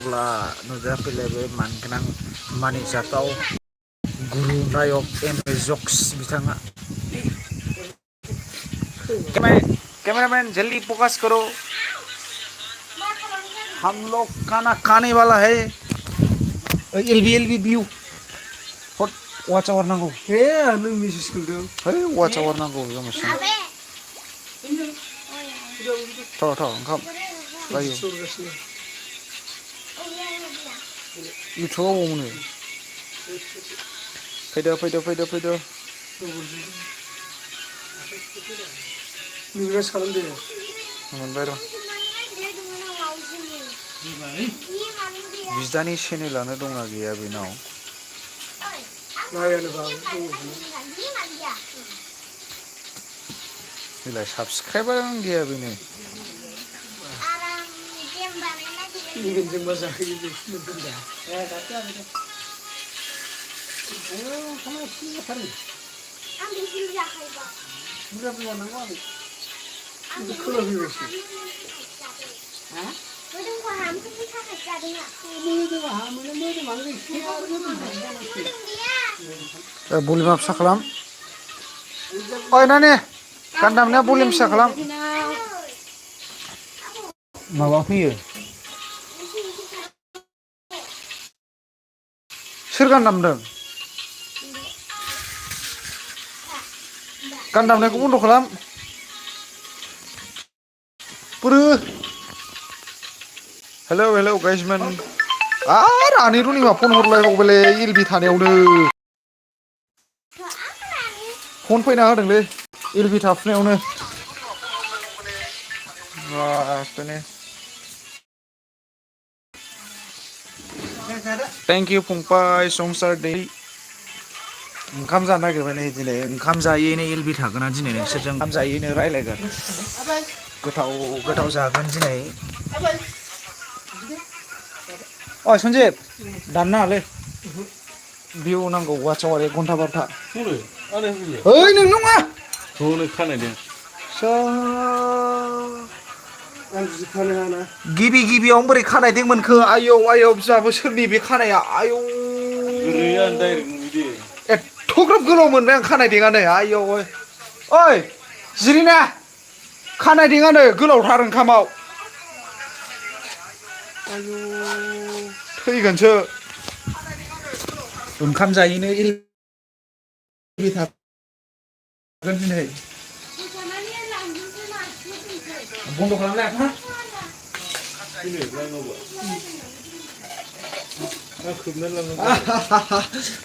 अब्ला नुजाफैलायबाय मानगोनां मानिजाथाव गुरु नायक M A jokes बिथाङा। कैमरामैन जल्दी फोकस करो, हम लोग खाना खाने वाला है। एलबी व्यू वाच आवर नांगौ। हे नों मेसेज होदों। है वाच आवर नांगौ जामोन। थ' ओंखाम जायो। इउटुबाव मोनो। फैदो। रिभाइस खालामदो। मोनबाय र'। बिदानि चेनेलानो दंना गैया बेनाव? बेलाय साबसक्राइबारानो गैया बेनो। भलिउमा फिसा खालाम। ओइ नानि गान दामनाया भलिउम फिसा खालाम। माबा फैयो। सोर गान दामदों? गान दामनायखौ बन्द' खालाम। हेलौ गाइसमैन। आरो आनै रनिमा फन हरलायबावबायलै एलबि थानायावनो। फन फैना होदोंलै एलबि थाफुनायावनो। थेंक इउ फंबाय संसार दै। ओंखाम जानो नागिरबाय नै दिनै ओंखाम जायैनो एलबि थागोना दिनै नोंसोरजों ओंखाम जायैनो रायज्लायगोन। गोथाव जागोन दिनै। अ सनजिब दाननो नाङालै। भिउ नांगौ वाटसआव 1 घन्टा बारथा। ओइ नों नङा। हनै खानायदों। गिबियावनो बोरै खानायदों मोनखो आयौ बिहाबो सोरनि बे खानाया आयौ। एथ'ग्राब गोलाव मोनबाय आं खानायदेङानो आयौ। ओइ जिरिना खानायदेङानो गोलावथार ओंखामाव। आयु थैगोनसो। ओंखाम जायैनो दिनै बन्द' खालामलाय।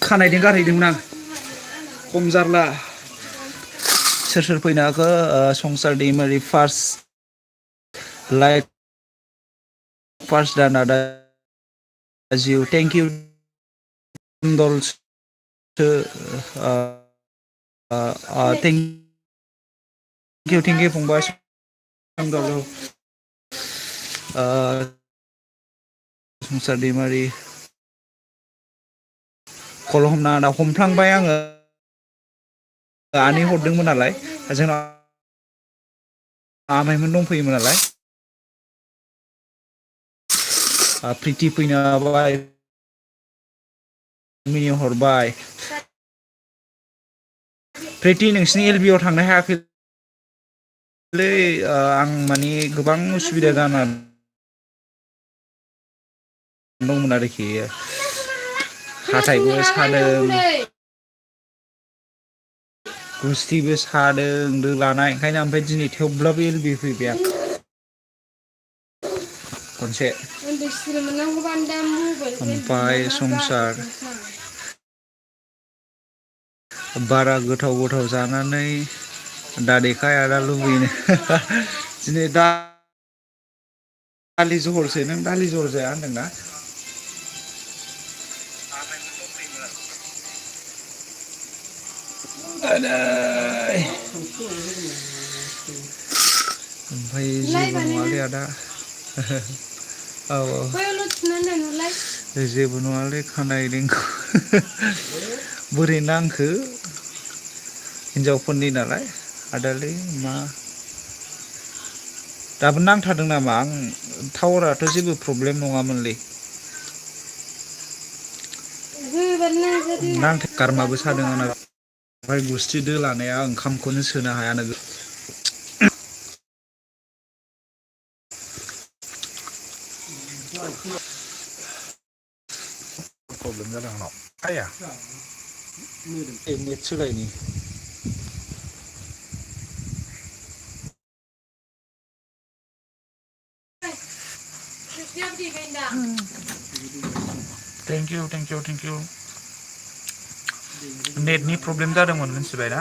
खानायदों गारहैदोंमोन आं खम जारला। सोर फैनो हाखो? संसार दैमारि फार्स्ट लाइक फार्स्ट दान आदा जिउ थेंक इउ। थेंक इउ फंबाय। संसार दैमारि कल हमना दा हमफ्लांबाय आङो। आनै हरदोंमोन नालाय जोंनाव आमाइमोन दंफैयोमोन नालाय। प्रिथि फैनो हाबाय। मिनि हरबाय। प्रिथि नोंसिनि एलबि आव थांनो हायाखै? आं माने गोबां उसुबिदा जाना दंमोन आरोखि हाथाइबो सादों। गुस्थिबो सादों दोलानाय ओंखायनो ओमफ्राय दिनै थेवब्लाबो एलबि फैबाय आं। खनसे ओमफ्राय संसार बारा गोथाव जानानै दादैखाय आदा लुबैनो दिनै दालि जहलसो। नों दालि जहल जाया होनदोंना? ओमफ्राय जेबो नङालै आदा। औ जेबो नङालै खानायदों। बोरै नांखो हिनजावफोरनि नालाय आदालै मा दाबो नांथारदों नामा? आं टावाराथ' जेबो प्रब्लेम नङामोनलै। नांथे गारमाबो सादों आंना ओमफ्राय गुस्थि दो लानाया ओंखामखौनो सोनो हाया नोगो प्रब्लेम जादों आंनाव आया नेट सोलायनि थेंक इउ नेटनि प्रब्लेम जादोंमोन मिथिबाय ना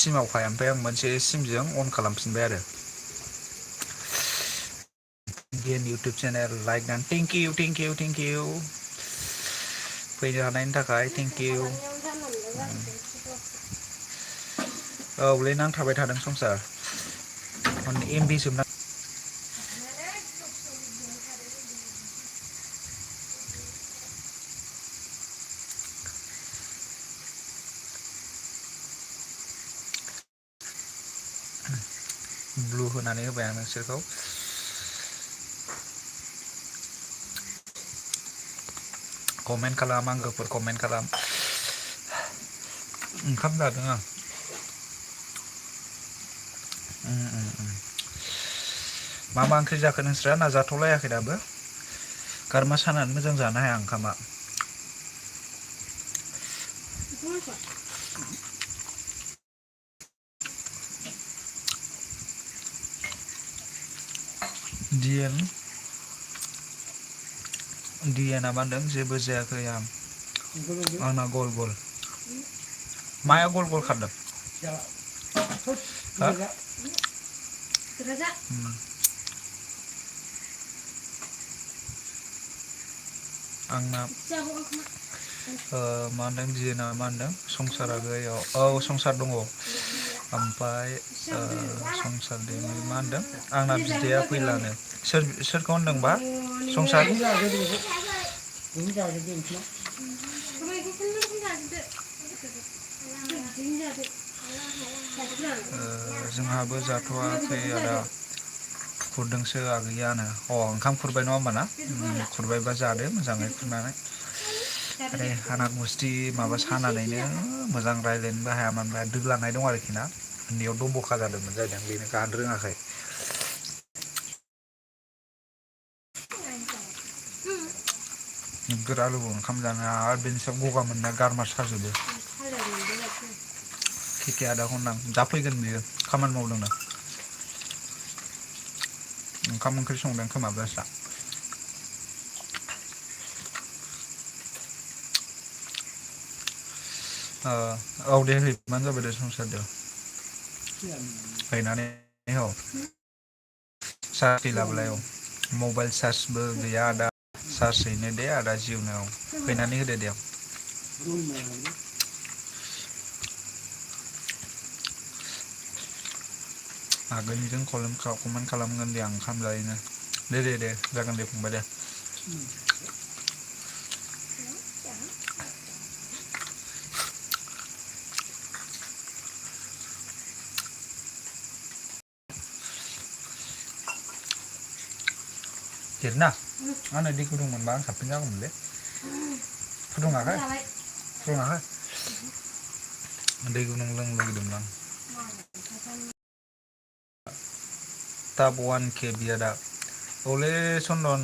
सिमावखाय ओमफ्राय आं मोनसे सिमजों अन खालामफिनबाय आरो gain YouTube channel like and thank you फैनो हानायनि थाखाय थेंक इउ औलै नांथाबाय थादों संसार एमबि जोबना ब्लु होनानै होबाय आं नोंसोरखौ कमेन्ट खालाम आंगोफोर कमेन्ट खालाम ओंखाम जादों आं मा ओंख्रि जाखो नोंस्रा ना जाथ'लायाखै दाबो गारमा सानानै मोजां जानो हाया ओंखामा दिएना मा होनदों जेबो जायाखै आंना गल गल माया गल गल खारदों हा आंना मा होनदों दिएना मा होनदों संसारा गैयाव औ संसार दङ ओमफ्राय संसार दैनि मा होनदों आंना बिदाया फैलानो सोरखौ होनदोंबा संसार जोंहाबो जाथ'वाखै आदा खुरदोंसो आगैयानो ओंखाम खुरबाय नङा होमबा ना खुरबायबा जादो मोजाङै खुरनानै आरे आंना गुस्थि माबा सानानैनो मोजां रायज्लायनोबो हायामोन दोलानाय दं आरोखि ना उन्दैयाव दब'खा जादोंमोन जाहैदों बेनो गानो रोङाखै नोगोर आलुबो ओंखाम जानाया आरो बेनि सायाव गगा मोननाया गारमा साजोबो खेखे आदाखौ होनदां दा फैगोन बियो खामानि मावदोंनो ओंखाम ओंख्रि संदों खोमा बेस्रा औ दे हैबानो जाबाय दे संसारदो हैनानै औ चार्ज गैलाबोलाय औ मबाइल चार्जबो गैया आदा चार्ज हैनो दे आदा जिउनो फैनानै होदो दे आगोलनिजों कमेन्ट खालामगोन दे आं ओंखाम जायोनो दे जागोन दे फंबाय दे देरना आंनो दै गुदुं मोनबा आं साबसिन जागौमोनलै फुदुङाखै दै गुदुं लोंनो लुगैदोंमोन आं टाब 1K बियादा औलै चन्दन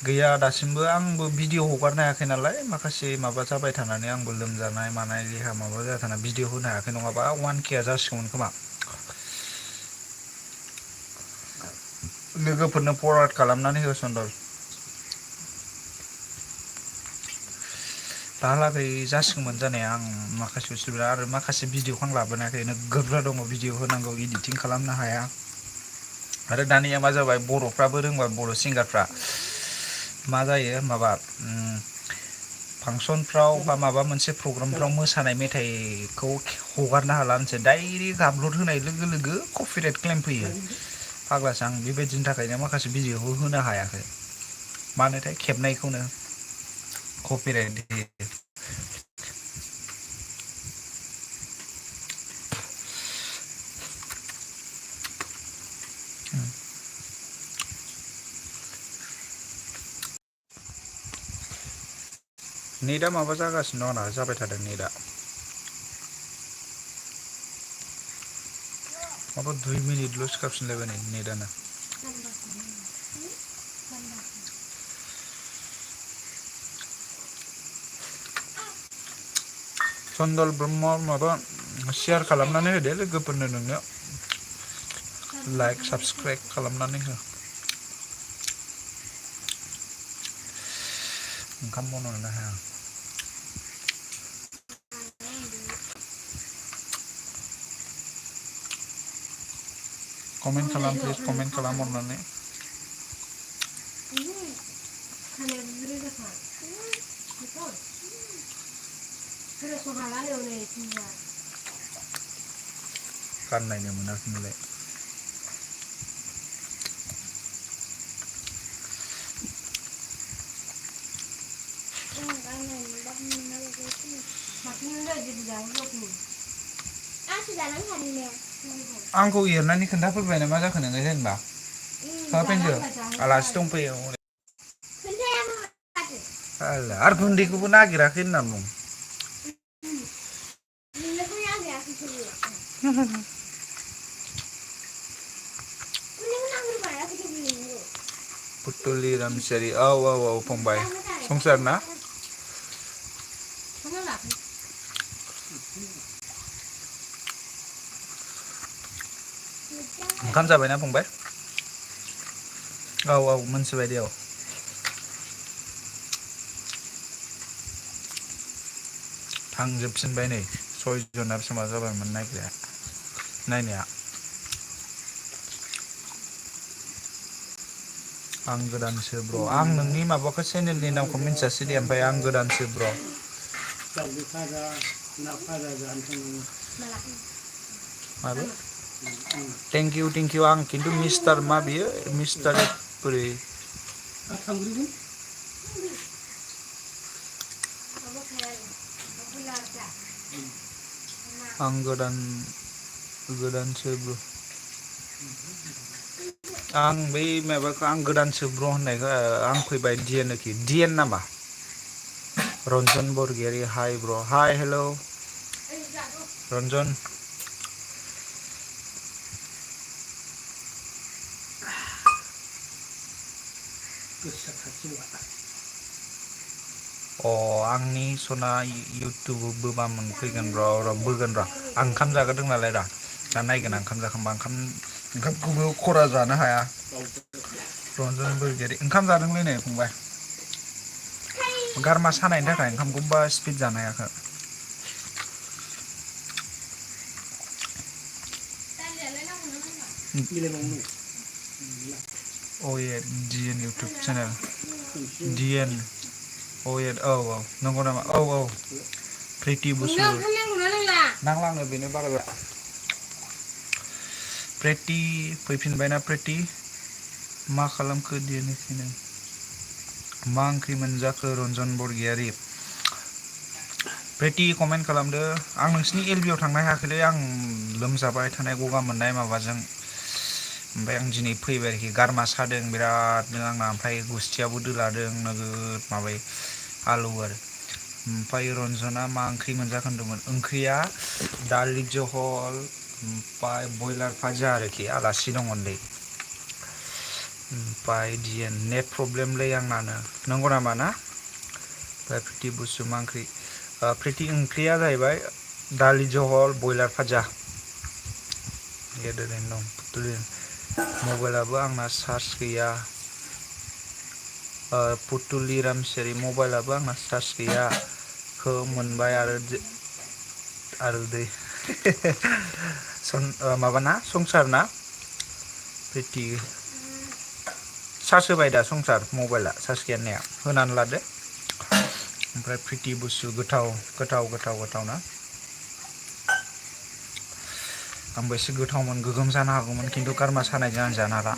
गैया दासिमबो आंबो भिडिअ हगारनो हायाखै नालाय माखासे माबा जाबाय थानानै आंबो लोमजानाय मानाय देहा माबा जाबाय थाना भिडिअ होनो हायाखै नङाबा 1K जासिगौमोन खोमा लोगोफोरनो फरवार्ड खालामनानै हो चन्दन दाहालागै जासिगौमोन जानाया आं माखासे उसुबिदा आरो माखासे भिडिअखौ आं लाबोनायाखै नोगोर बुरजा दङ भिडिअ होनांगौ इडिटिं खालामनो हाया आरो दानिया मा जाबाय बर'फ्राबो रोंबाय बर' सिंगारफ्रा मा जायो माबा फांसनफ्राव बा माबा मोनसे प्रग्रामफ्राव मोसानाय मेथाइखौ हगारनो हाला मोनसे डाइरेक्ट आपल'ड होनाय लोगो लोगो कपिराइट क्लेम फैयो फाग्लासो आं बेबायदिनि थाखायनो माखासे भिडिअखौ होनो हायाखै मानोथाय खेबनायखौनो कपिराइट नेटआ माबा जागासिनो दं आंना जाबाय थादों नेटआ माबा 2 मिनिटल' सिखारफिनलायबाय नै नेटआनो चन्दल ब्रह्म माबा शेयार खालामनानै होदो लोगोफोरनो नोंनो लाइक साबस्क्राइब खालामनानै हो ओंखाम बन'नो हाया कमेन्ट खालाम प्लिज कमेन्ट खालाम अननानै गाननायनो मोनाखैमोनलाय आंखौ एरनानै खोन्थाफैबाय ना मा जाखो नोङो जेनेबा खोनाफैदो आलासि दंफैयो आरो गुन्दैखौबो नागिराखै होनना बुं पुतुलि रामसियारि औ फंबाय संसार ना ओंखाम जाबायना फंबाय औ मोनथिबाय दे औ थांजोबफिनबाय नै 6 जना बेसेबां जाबायमोन नायनाया आं गोदानसो ब्र आं नोंनि माबाखौ चेनेलनि नामखौ मिन्थियासै दे ओमफ्राय आं गोदानसो ब्र माबे थेंक इउ आं खिन्थु मिस्टार मा बियो मिस्टार बोरै आं गोदानसो ब्र आं बै माबाखौ आं गोदानसो ब्र होननायखौ आं फैबाय डिएन नामा रन्जन बरगयारि हाय ब्र हाय हेल' रन्जन आंनि सना इउटुब बोबा मोनफैगोन र' बोगोन र' आं ओंखाम जाग्रोदों नालाय दा नायगोन आं ओंखाम जाखांबा ओंखामखौबो खरा जानो हाया रन्जन बरगयारि ओंखाम जादोंलै नै फंबाय गारमा सानायनि थाखाय ओंखामखौ बा स्पिड जानो हायाखै डिएन इउटुब चेनेल डिएन औ नंगौ नामा औ प्रिति बसु नांलांनो बेनो बारा प्रिति फैफिनबायना प्रिति मा खालामखो डिएनएसि नों मा ओंख्रि मोनजाखो रन्जन बरगयारि प्रिति कमेन्ट खालामदो आं नोंसिनि एलबियाव थांनो हायाखैलै आं लोमजाबाय थानाय गगा मोननाय माबाजों ओमफ्राय आं दिनै फैबाय आरोखि गारमा सादों बिरादनो आंना ओमफ्राय गुस्थियाबो दोलादों नोगोद माबायो आलौ आरो ओमफ्राय रन्जना मा ओंख्रि मोनजाखो होनदोंमोन ओंख्रिया दालि जहल ओमफ्राय बयलार भाजा आरोखि आलासि दङलै ओमफ्राय डिएन नेट प्रब्लेमलै आंनानो नंगौ नामा ना ओमफ्राय प्रिति बसु मा ओंख्रि प्रिति ओंख्रिया जाहैबाय दालि जहल बयलार भाजा गेदेरैनो दं मबाइलाबो आंना चार्ज गैया पुतुलि रामसियारि मबाइलाबो आंना चार्ज गैया मोनबाय आरो दै माबाना संसार ना प्रिति चार्ज होबाय दा संसार मबाइला चार्ज गैया होननाया होनानै लादो ओमफ्राय प्रिति बसु गोथाव ना आंबो एसे गोथावमोन गोगोम जानो हागौमोन खिन्थु गारमा सानायजों आं जानो हाला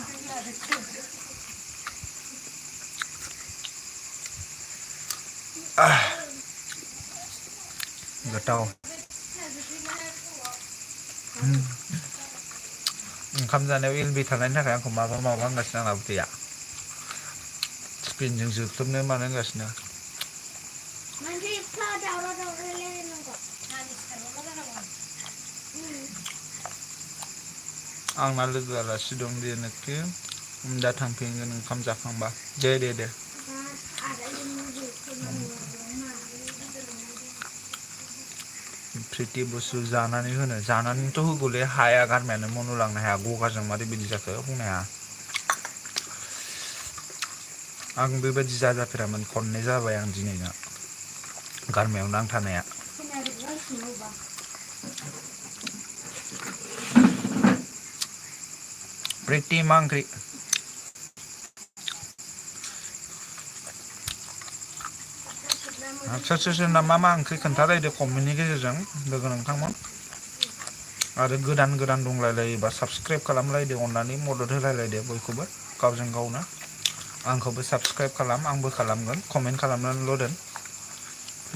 गोथाव ओंखाम जानायाव एलबि थानायनि थाखाय आंखौ माबा होनगासिनो आंना उदैया स्क्रिनजों जोख्लोबनो मानो होनगासिनो आंना लोगो आलासि दं जेनोखि दा थांफिनगोन ओंखाम जाखांबा दे प्रिति बुस्थु जानानै होनो जानानैथ' होगौलै हाया गारमायानो मन'लांनो हाया गगाजों मारै बिदि जाखो बुंनो हाया आं बेबायदि जाजाफेरामोन खननै जाबाय आं दिनैना गारमायाव नांथानाया प्रिति मा ओंख्रि सोरना मा ओंख्रि खोन्थालायदो कमेन्टनि गेजेरजों लोगो नोंथांमोन आरो गोदान दंलायलायोबा साबस्क्राइब खालामलायदो अननानै मदद होलायलायदो बयखौबो गावजों गावनो आंखौबो साबस्क्राइब खालाम आंबो खालामगोन कमेन्ट खालामनानैल' दोन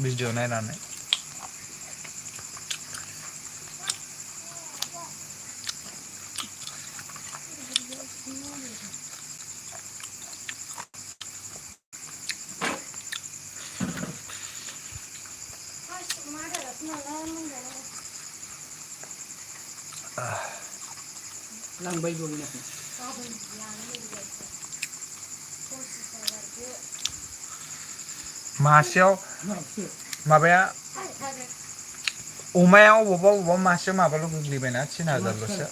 भिडिअ नायनानै लांबाय दं मासेयाव माबाया अमाया अबावबा मासेयाव माबाल' गोग्लैबायना 3000ल'सो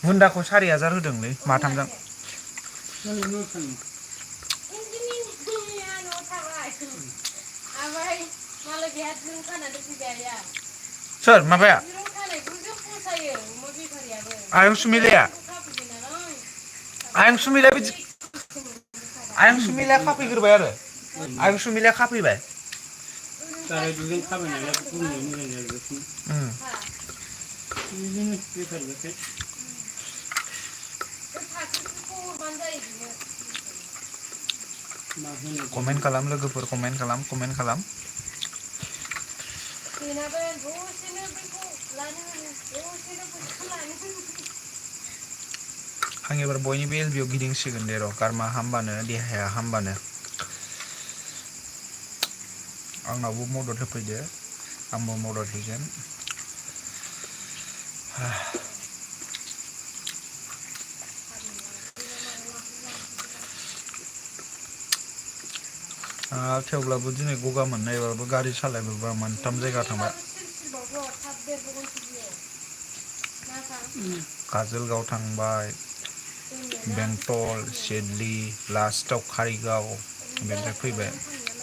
बुन्दाखौ 4000 होदोंलै माथामजों सोर माबाया आयं सुमिलाया आयं सुमिलाया खाफैग्रोबाय आरो आयं सुमिलाया खाफैबाय दुजों खाबाय नालाय बुंनो मोजां जाहैबाय बिदिनो बेफार बाथाय कमेन्ट खालाम लोगोफोर कमेन्ट खालाम आं एबार बयनिबो एलबियाव गिदिंसिगोन दे र' गारमा हामबानो देहाया हामबानो आंनावबो मदद होफैदो आंबो मदद होगोन थेवब्लाबो दिनै गगा मोननायबाबो गारि सालायबोबा 3 जायगा थांबाय काजलगाव थांबाय बेंटल सिडली लास्टाव कारिगाव बेनिफ्राय फैबाय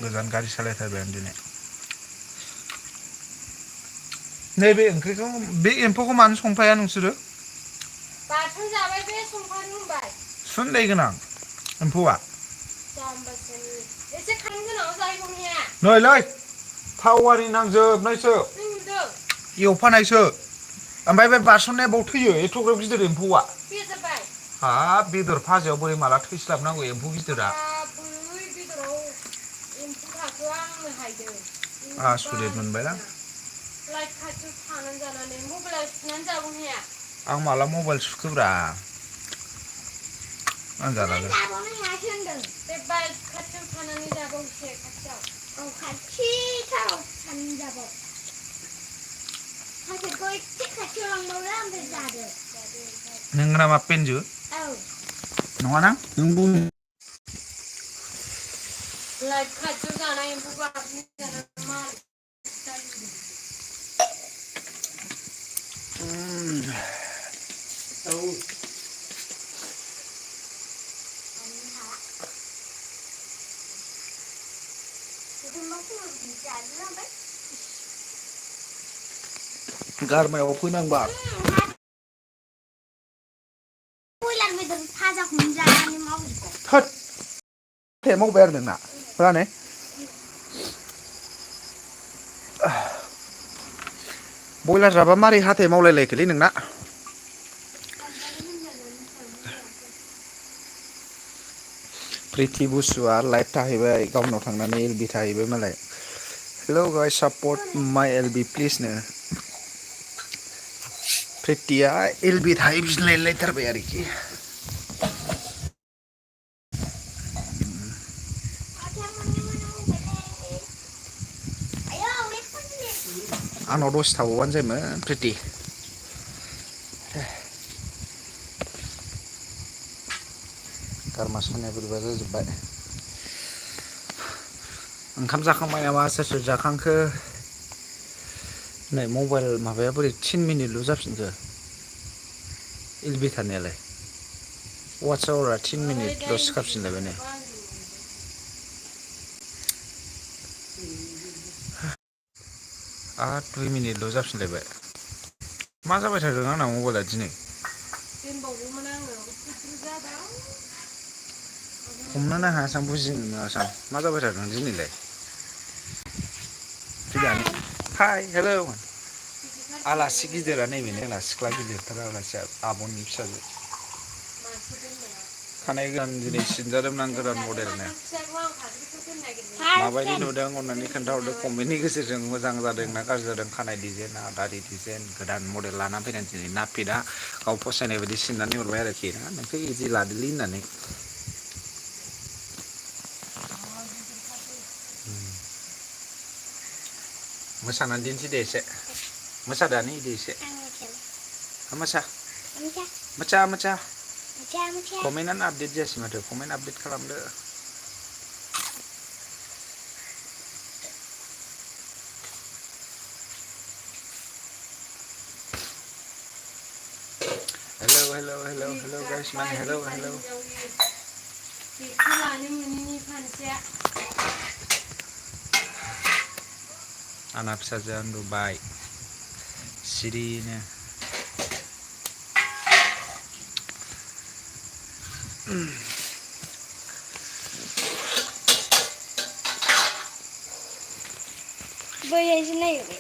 गोजान गारि सालायथारबाय आं दिनै नैबे ओंख्रिखौ बे एम्फौखौ मानो संफाया नोंसोरो बाथोन जाबाय बे संफानो होनबाय सुन्दै गोनां एम्फौआ एसे खारेन्ट गोनाङाव जाहैगौनिया नैलै थावारि नांजोबनायसो एवफानायसो ओमफ्राय बे बारसननाया बाव थैयो एथ'ग्राब गिदिर एम्फौआ हाब बेदर फाजायाव बोरै माला थैस्लाबनांगौ एम्फौ गिदिरा आसुरित मोनबायलां आं माला मबाइल सुखोब्रा आं जालालै नों नामा पेनजो नङाना नों बुं लाइट खाथियाव जानाय एम्फौ बाथोन गारमायाव फैनांबा थोद मावबाय आरो नोंना राने बयलार जाबा मारै हाथाय मावलायलायखोलै नोंना प्रिति बुसुआ लाइभ थाहैबाय गावनाव थांनानै एलबि थाहैबाय मालाय हेलौ गाइस सापर्ट माय एलबि प्लिज नो प्रितिया एलबि थाहैफिनलायथारबाय आरोखि आंनाव दसे थाबावबानो जायोमोन प्रिति गारमा सानाया बोरैबा जाजोब्बाय ओंखाम जाखांबाय नामा सोर सोर जाखांखो नै मबाइल माबाया बोरै 3 मिनिटल' जाफिनखो एलबि थानायालाय वाट्स आवारा 3 मिनिटल'सो खारफिनलायबाय नै 2 मिनिटल' जाफिनलायबाय मा जाबाय थादों आंना मबाइला दिनै हमनोनो हायासां बुजिनो मोनासां मा जाबाय थादों दिनैलाय फैयानो हाय हेलौ आलासि गिदिरा नैबेनो जोंना सिख्ला गिदिरथार आलासिया आब'नि फिसाजो खानाय गोदान दिनै सिनजादोंमोन आं गोदान मडेलनो माबायदि नुदों अननानै खोन्थाहरदो कमेन्टनि गेजेरजों मोजां जादों ना गाज्रि जादों खानाय डिजाइना दारि डिजाइन गोदान मडेल लाना फैदों दिनै नापिदा गाव फसायनाय बायदि सिननानै हरबाय आरोखि ना नोंखौ इदि लादोलै होननानै मोसानानै दिन्थि दे एसे मोसादानि दे एसे मोसा मोसा मोसा कमेन्टआनो आपडेट जायासै माथो कमेन्ट आपडेट खालामदो hello hello hello hello guys मान हेलौ हेलौ आंना फिसाजोआ उन्दुबाय सिरिनो बैहायसो नायबाय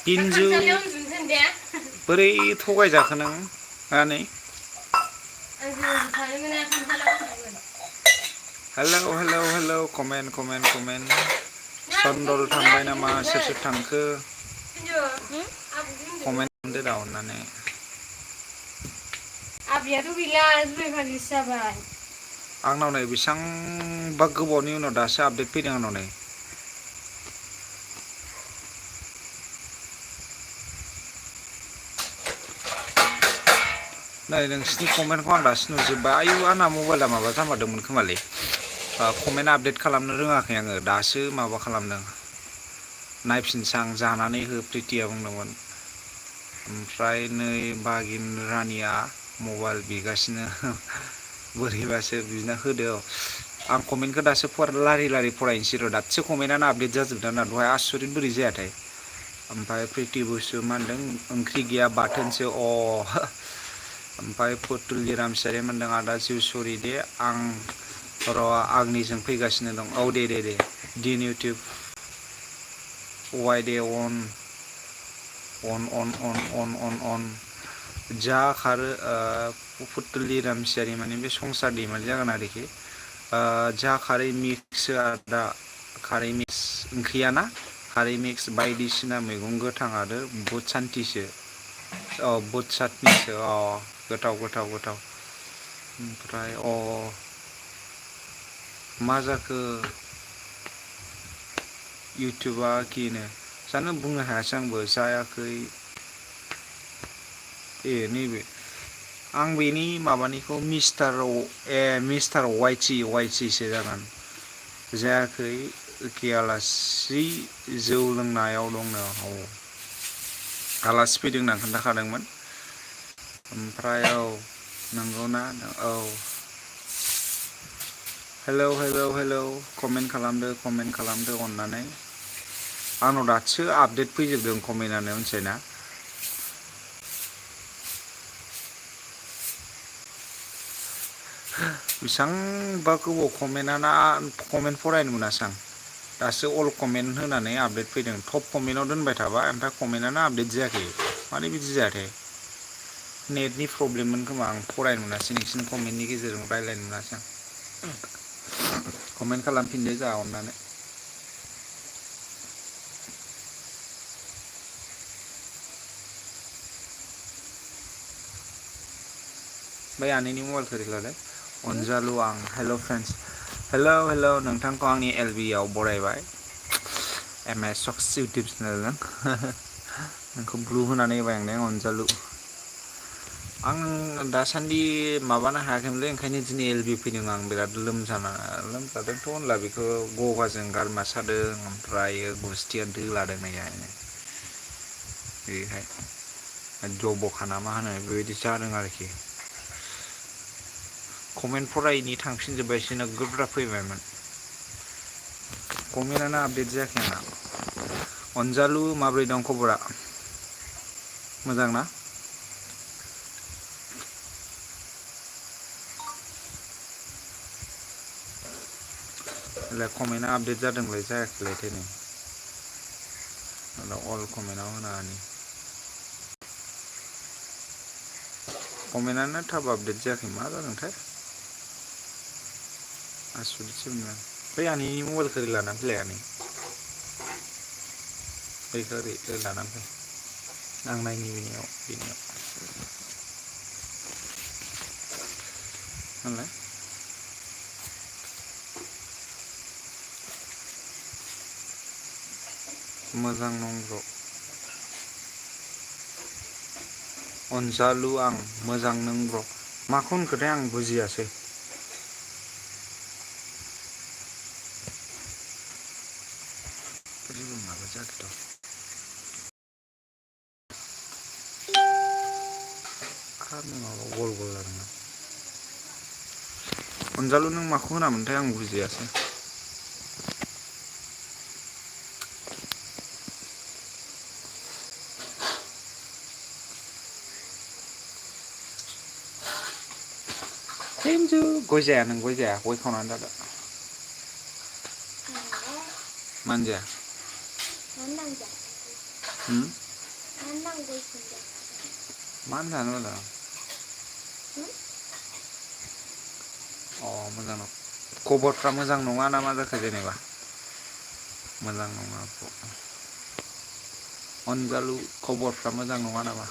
पिन्जु बोरै थगायजाखो नों नानै hello hello hello comment comment comment सन्दल थांबाय नामा सोर सोर थांखो कमेन्ट खालामदो दा अननानै आबियाथ' गैला जुलाइखालिसो जाबाय आंनाव नै बेसेबांबा गोबावनि उनाव दासो आपडेट फैदों आंनाव नै नै नोंसिनि कमेन्टखौ आं दासो नुजोब्बाय आयु आंना मबाइला माबा जामारदोंमोन खोमालै कमेन्ट आपडेट खालामनो रोङाखै आङो दासो माबा खालामदों नायफिनसां जानानै हो प्रितिया बुंदोंमोन ओमफ्राय नै बागिन रानिया मबाइल बिगासिनो बोरैबासो बिना होदो आं कमेन्टखौ दासो लारि लारि फरायनोसै र' दासो कमेन्टआनो आपडेट जाजोबदों ना दहाय आसरित बोरै जायाथाय ओमफ्राय प्रिति बसु मा होनदों ओंख्रि गैया बाथोनसो ओमफ्राय फुटुलि रामसियारि मोनदों आदा जिउसरि दे आं र' आंनिजों फैगासिनो दं औ दे दे दे दिन इउटिउब वाइ दे अन जा खारो फुटुलि रामसियारि माने बे संसार दैमारि जागोन आरोखि जा खारै मिक्स दा खारै मिक्स ओंख्रियाना खारै मिक्स बायदिसिना मैगं गोथां आरो बुट सान्थिसो बुट सातनिसो गोथाव गोथाव गोथाव ओमफ्राय मा जाखो इउटुबा किनो जानो बुंनो हायासै आंबो जायाखै नैबे आं बेनि माबानिखौ मिस्टार वाइटिसो जागोन जायाखै गैयालासि जौ लोंनायाव दंनो आलासि फैदों होनना खोन्थाखादोंमोन ओमफ्राय नंगौना हेलौ हेलौ हेलौ कमेन्ट खालामदो अननानै आंनाव दासो आपडेट फैजोबदों कमेन्टआनो मिथिबाय ना बेसेबांबा गोबाव कमेन्ट फरायनो मोनासै आं दासो अल कमेन्ट होनानै आपडेट फैदों टप कमेन्टआव दोनबाय थाबाय ओमफ्राय कमेन्टआनो आपडेट जायाखै माने बिदि जायाथाय नेटनि प्रब्लेममोन खोमा आं फरायनो मोनासै नोंसिनि कमेन्टनि गेजेरजों रायज्लायनो मोनासै आं कमेन्ट खालामफिनदो जा अननानै बै आनैनि मबाइलखौ लालाय अनजालु आं हेल' फ्रेन्ड्स हेलौ नोंथांखौ आंनि LB आव बरायबाय MS Socks YouTube चेनेलजों नोंखौ ब्लु होनानै होबाय आं अनजालु आं दासान्दि माबानो हायाखैमोनलै ओंखायनो दिनै LB फैदों आं बिराद लोमजादोंथ' होनला बेखौ गगाजों गारमा सादों ओमफ्राय गुस्थिया दोलादों नैहायनो बेहाय जब'खाना मा होनो बेबायदि जादों आरोखि कमेन्ट फरायैनि थांफिनजोब्बायसो नोगोद बुरजा फैबायमोन कमेन्टआनो आपडेट जायाखै आंना अनजालु माब्रै दं खबरा मोजां ना कमेन्टआ आपडेट जादोंलाय जायाखैलायथाय नै अल कमेन्टआव होना होनि कमेन्टआनो थाब आपडेट जायाखै मा जादोंथाय आसुरितसो मोनबाय फै आंनि मबाइलखौ ओरै लानानै फैलाय आनै बैखौ ओरै लानानै फै आं नायनि बेनियाव होनलाय मोजां नंब्र' अनजालु आं मोजां नोंब्र' माखौ होनखोथाय आं बुजियासै जेबो माबा जायाखैथ' खारनो माबा गल गल जादोंना अनजालु नों माखौ होनामोनथाय आं बुजियासै थेंजु गय जाया नों गय जाया गय खावनानै जादो मानो जाया मानो जानो मोजां मोजां न खबरफ्रा मोजां नङा ना मा जाखो जेनेबा मोजां नङा अनजालु खबरफ्रा मोजां नङा नामा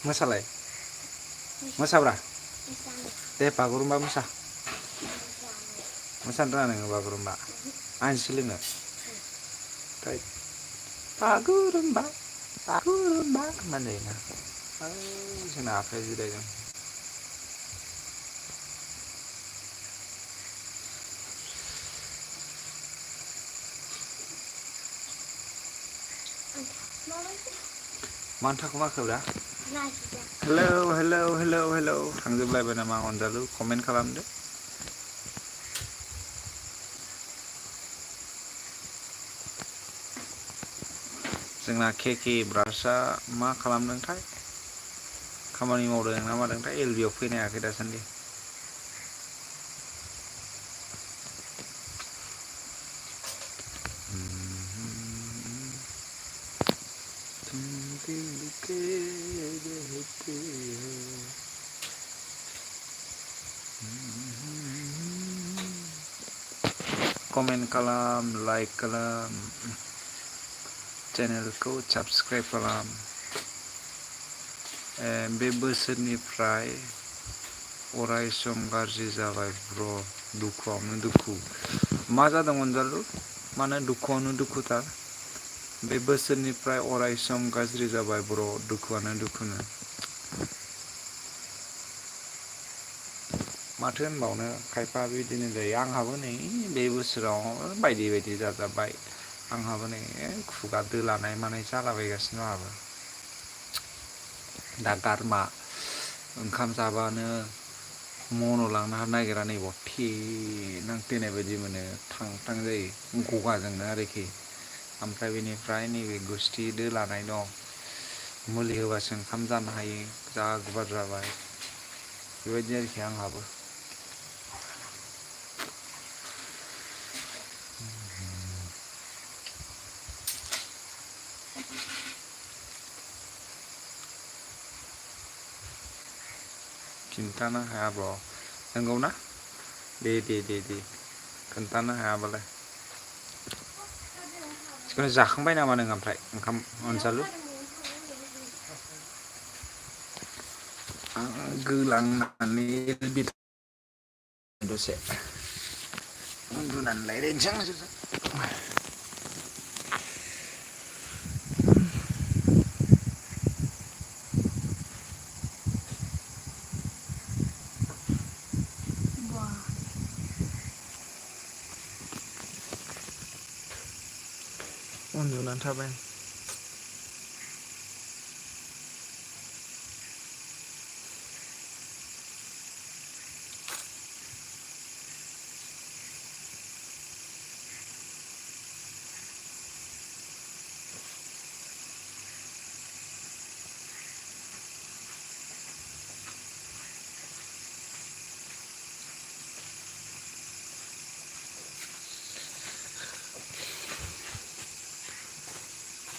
मोसालाय मोसाब्रा दे बागुरुम्बा मोसा मोसानो रोङा नोङो बागुरुम्बा आं सोलोङो बागुरुम्बा बागुरुम्बा होननानै जायोना जोंना आफाया जिरायदों मानो थाखुमाखोब्रा हेलौ थांजोबलायबाय नामा अनजालु कमेन्ट खालामदो जोंना केके ब्रासआ मा खालामदोंथाय खामानि मावदों ना मादोंथाय LB आव फैनो हायाखै दासान्दि कमेन्ट खालाम लाइक खालाम चेनेलखौ साबस्क्राइब खालाम बे बोसोरनिफ्राय अराय सम गाज्रि जाबाय ब्र दुखुआवनो दुखु मा जादों अनजालु मानो दुखुआवनो दुखुथार बे बोसोरनिफ्राय अराय सम गाज्रि जाबाय ब्र दुखुआनो दुखुनो माथो होनबावनो खायफा बिदिनो जायो आंहाबो नै बे बोसोराव बायदि बायदि जाजाबाय आंहाबो नै खुगा दोलानाय मानाय जालाबायगासिनो आंहाबो दा गारमा ओंखाम जाबानो मन' लांनो हानो नागिरा नै बथे नांथेनाय बायदि मोनो थां थां जायो गगाजोंनो आरोखि ओमफ्राय बेनिफ्राय नैबे गुस्थि दोलानाय दं मुलि होबासो ओंखाम जानो हायो जा गोबार जाबाय बेबायदि आरोखि आंहाबो खिन्थानो हायाब्र' नंगौ ना दे खोन्थानो हायाबालाय जिखुनु जाखांबाय नामा नों ओमफ्राय ओंखाम अनजालु गोलांनानै दसे उन्दुनानै रायलायनोसै उन्दुनानै थाबाय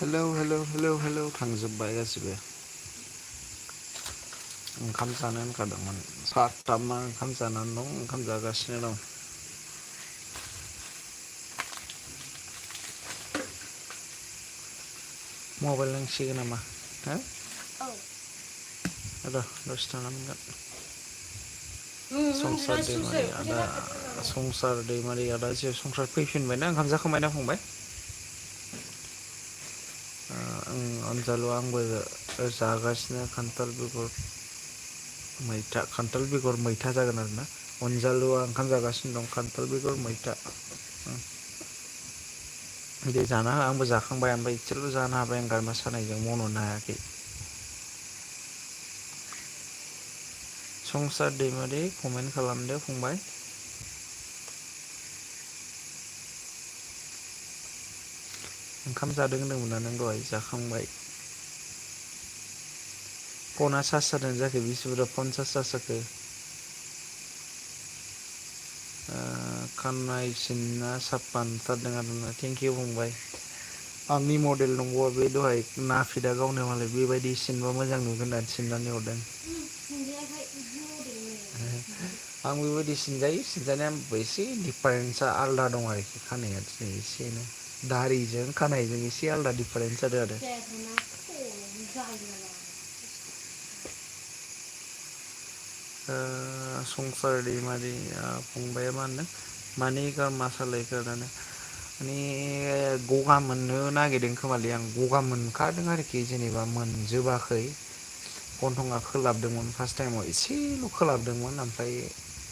हेलौ थांजोब्बाय गासिबो ओंखाम जानो होनखादोंमोन साथामा ओंखाम जानानै दं ओंखाम जागासिनो दं मबाइल नांसिगोन नामा हो र' दसे थाना मोनगोन संसार दैमारि आदा जिउ संसार फैफिनबायना ओंखाम जाखांबायना फंबाय अनजालु आंबो जागासिनो खान्थाल बेगर मैथा जागोन आरोना अनजालुआ ओंखाम जागासिनो दं खान्थाल बेगर मैथा दे जाना हो आंबो जाखांबाय ओमफ्राय इसेल' जानो हाबाय आं गारमा सानायजों मन'नो हायाखै संसार दैमारि कमेन्ट खालामदो फंबाय ओंखाम जादों होनदोंमोन ना नों दहाय जाखांबाय फना चार्ज जादों जायाखै बेसे बुरजा फन चार्ज जाखो खानाय सिनना साफा नुथारदों आरोना थेंकिउ फंबाय आंनि मडेल नंगौबा बे दहाय नाफिदा गावनो मालाय बेबायदि सिनबा मोजां नुगोन होननानै सिननानै हरदों आं बेबायदि सिनजायो सिनजानाया एसे दिफारेन्सा आलदा दं आरोखि खानाया दिनै एसेनो दारिजों खानायजों एसे आलदा दिफारेन्स जादों आरो संसार दैमारि फंबाया मा होनदों माने गारमा सालायखो होननानै माने गगा मोननो नागिरदों खोमालै आं गगा मोनखादों आरोखि जेनेबा मोनजोबाखै गन्थङा खोलाबदोंमोन फार्स्ट टाइमाव एसेल' खोलाबदोंमोन ओमफ्राय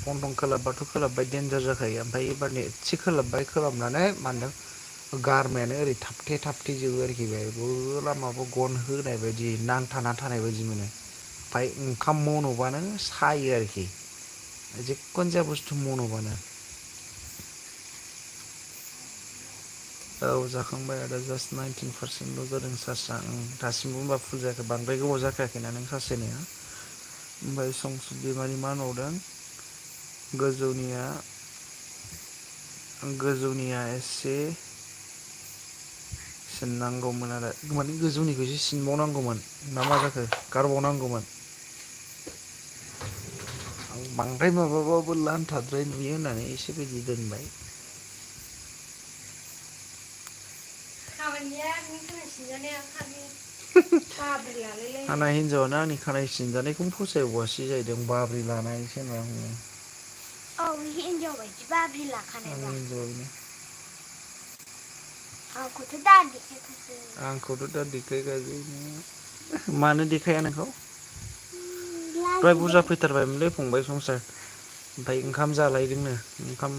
गन्थं खोलाबबाथ' खोलाबबाय देन्जार जाखायो ओमफ्राय एबारनि एसे खोलाबनानै मा होनदों गारमायानो ओरै थाबथे जोबो आरोखि बेबो लामाबो गन होनाय बायदि नांथाना थानाय बायदि मोनो ओमफ्राय ओंखाम मन'बानो सायो आरोखि जिखुनु जाया बुस्थु मन'बानो औ जाखांबाय आदा जास्ट 19% जादों चार्जआ दासिमबो होनबा फुल जायाखै बांद्राय गोबाव जाखायाखैना नों चार्ज होनाया ओमफ्राय संसार दैमारि मा होनबावदों गोजौनिया एसे सिननांगौमोन आरो माने गोजौनिखौसो सिनबावनांगौमोन ना मा जाखो गारबावनांगौमोन आं बांद्राय माबाबाबो लान्थाद्राय नुयो होननानै एसे बिदि दोनबाय आंना हिन्जावानो आंनि खानाय सिनजानायखौनो फसायबावासै जाहैदों बाब्रि लानायसो होनना बुङो औ हिन्जाव बायदि बाब्रि लाखानायबा आंखौथ' दा देखायगासिनो मानो देखाया नोंखौ दहाय बुरजा फैथारबायमोनलै फंबाय संसार ओमफ्राय ओंखाम जालायदोंनो ओंखाम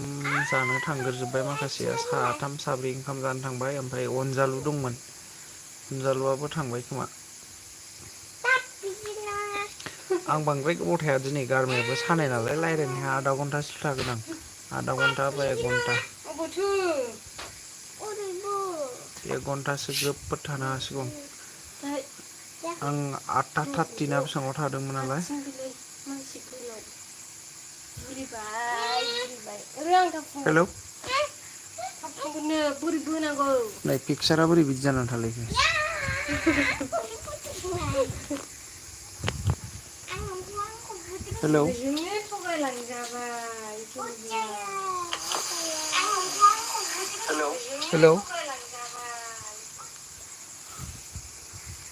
जानो थांग्रोजोब्बाय माखासेया साथाम साब्रै ओंखाम जानो थांबाय ओमफ्राय अनजालु दंमोन अनजालुआबो थांबाय खोमा आं बांद्राय गोबाव थाया दिनै गारमायाबो सानाय नालाय रायज्लायनो हाया आधा घन्टासो थागोन आं आधा घन्टा बा 1 घन्टा 1 घन्टासो ग्रोबफोर थानो हासिगौ आं 8:30 ना बेसेबाङाव थादोंमोन नालाय हेलौ नै पिक्सारा बोरै बिदि जानानै थालायखो हेलौ बेजोंनो थगायलांजाबाय हेलौ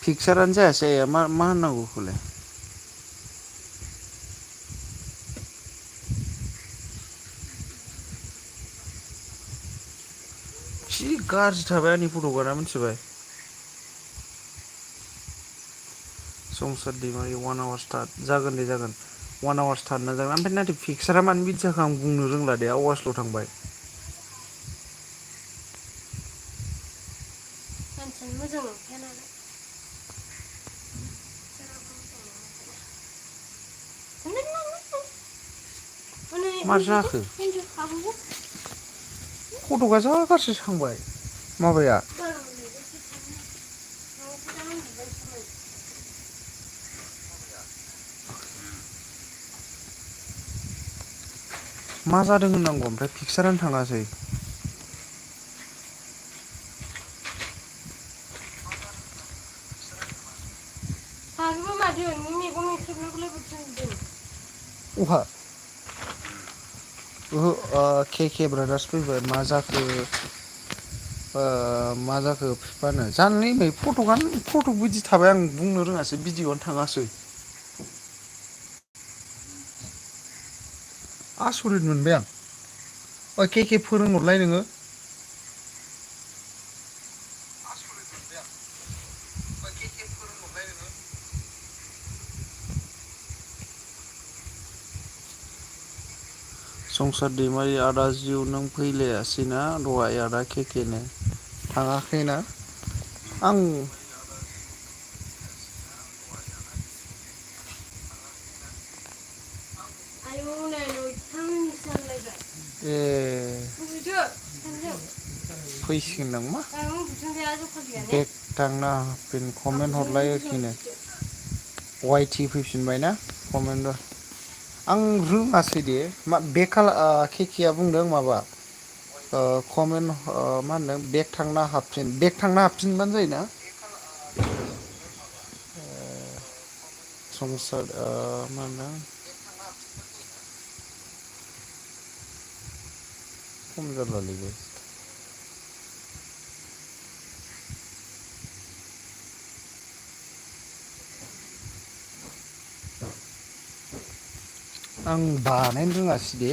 पिकचारानो जायासै मा होननांगौ बेखौलाय जि गाज्रि थाबाय आंनि फट'आ मिथिबाय संसार दैमारि 1 आवार स्टार्ट जागोन दे जागोन 1 आवार स्टार्ट ना जागोन ओमफ्राय नाथाय पिकचारा मानो बिदि जाखो आं बुंनो रोंला दे आवाजल' थांबाय मानसियानो मोजां नंखाया नालाय मा जाखो फट'आ जा गाज्रि थांबाय माबाया मा जादों होननांगौ ओमफ्राय पिकचारानो थाङासै थाङोबा माथो नों मेगन खेबनायखौलाय बोरैथो नुदों अहा ओहो के ब्रादार्स फैबाय मा जाखो मा जाखो फिफानो जानो नै फट' बिदि थाबाय आं बुंनो रोङासै भिडिअ'आनो थाङासै आसरित मोनबाय आं के फोरोंहरलाय नोङो संसार दैमारि आदा जिउ नों फैलायासैना दहाय आदा केकेनो थाङाखैना आं आयौ नै 9था मिनिट जालायबाय ए उन्दुदो थांदो फैसिगोनदां मा उन्दुथों दे जखा गैया ने बेग थांना फिन कमेन्ट हरलायोखिनो वाइटि फैफिनबाय ना कमेन्ट आं रोङासै दे मा बे केकेआ बुंदों माबा कमेन्ट मा होनदों बेग थांना हाबफिनबानो जायोना संसार मा होनो खम जारलालै बे आं बानायनो रोङासै दे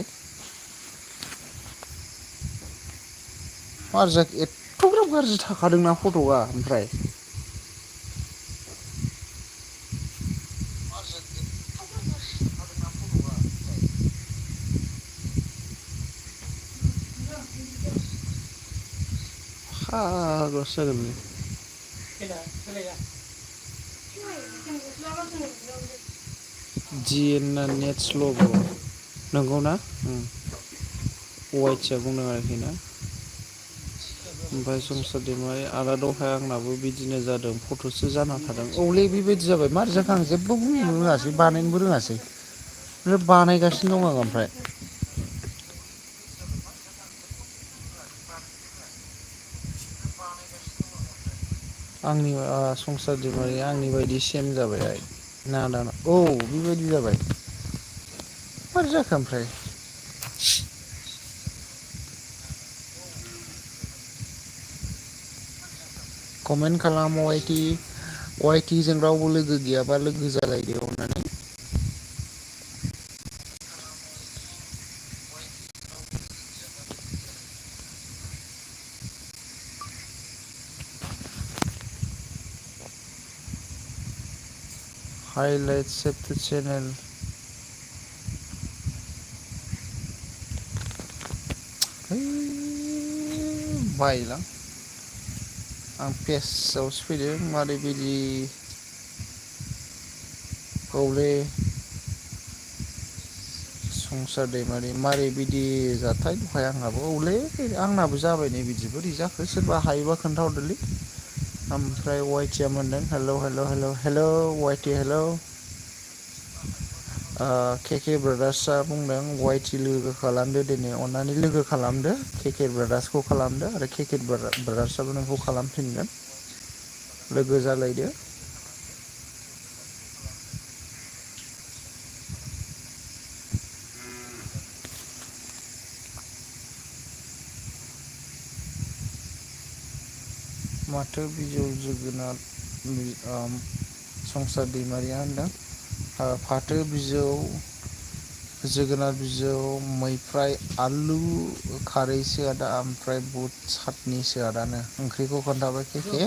मार जाखो एथ'ग्राब गाज्रि थाखादोंना फट'आ ओमफ्राय फाग्लासो जागोन बे जिएनना नेट स्ल' ब्र नंगौ ना वाइटसिया बुंदों आरोखि ना ओमफ्राय संसार दैमारि आदा दहाय आंनाबो बिदिनो जादों फट'सो जाना थादों औलै बेबायदि जाबाय मार जाखो आं जेबो बुंनो रोङासै बानायनोबो रोङासै बानायगासिनो दं आं ओमफ्राय आंनि संसार दैमारि आंनि बायदि सेम जाबाय नादा औ बेबायदि जाबाय मार जाखो ओमफ्राय कमेन्ट खालाम वाइटिजों रावबो लोगो गैयाबा लोगो जालायदो अननानै हाइलाइट सेभ द चेनेल बायोलां आं पेजआवसो फैदों मारै बिदि औलै संसार दैमारि मारै बिदि जाथाय दहाय आंनाबो औलै आंनाबो जाबाय नै बिदि बोरै जाखो सोरबा हायोबा खोन्थाहरदोलै ओमफ्राय वाइटिया मोनदों हेल' वाइटि हेल' केके ब्रादार्सआ बुंदों वाइटि लोगो खालामदो दिनै अननानै लोगो खालामदो केके ब्रादार्सखौ खालामदो आरो केके ब्रादार्सआबो नोंखौ खालामफिनगोन लोगो जालायदो माथो बिजौ जोगोनार संसार दैमारिया होनदों फाथो बिजौ जोगोनार बिजौ मैफ्राय आलु खारैसो आदा ओमफ्राय बुट सातनिसो आदानो ओंख्रिखौ खोन्थाबाय केके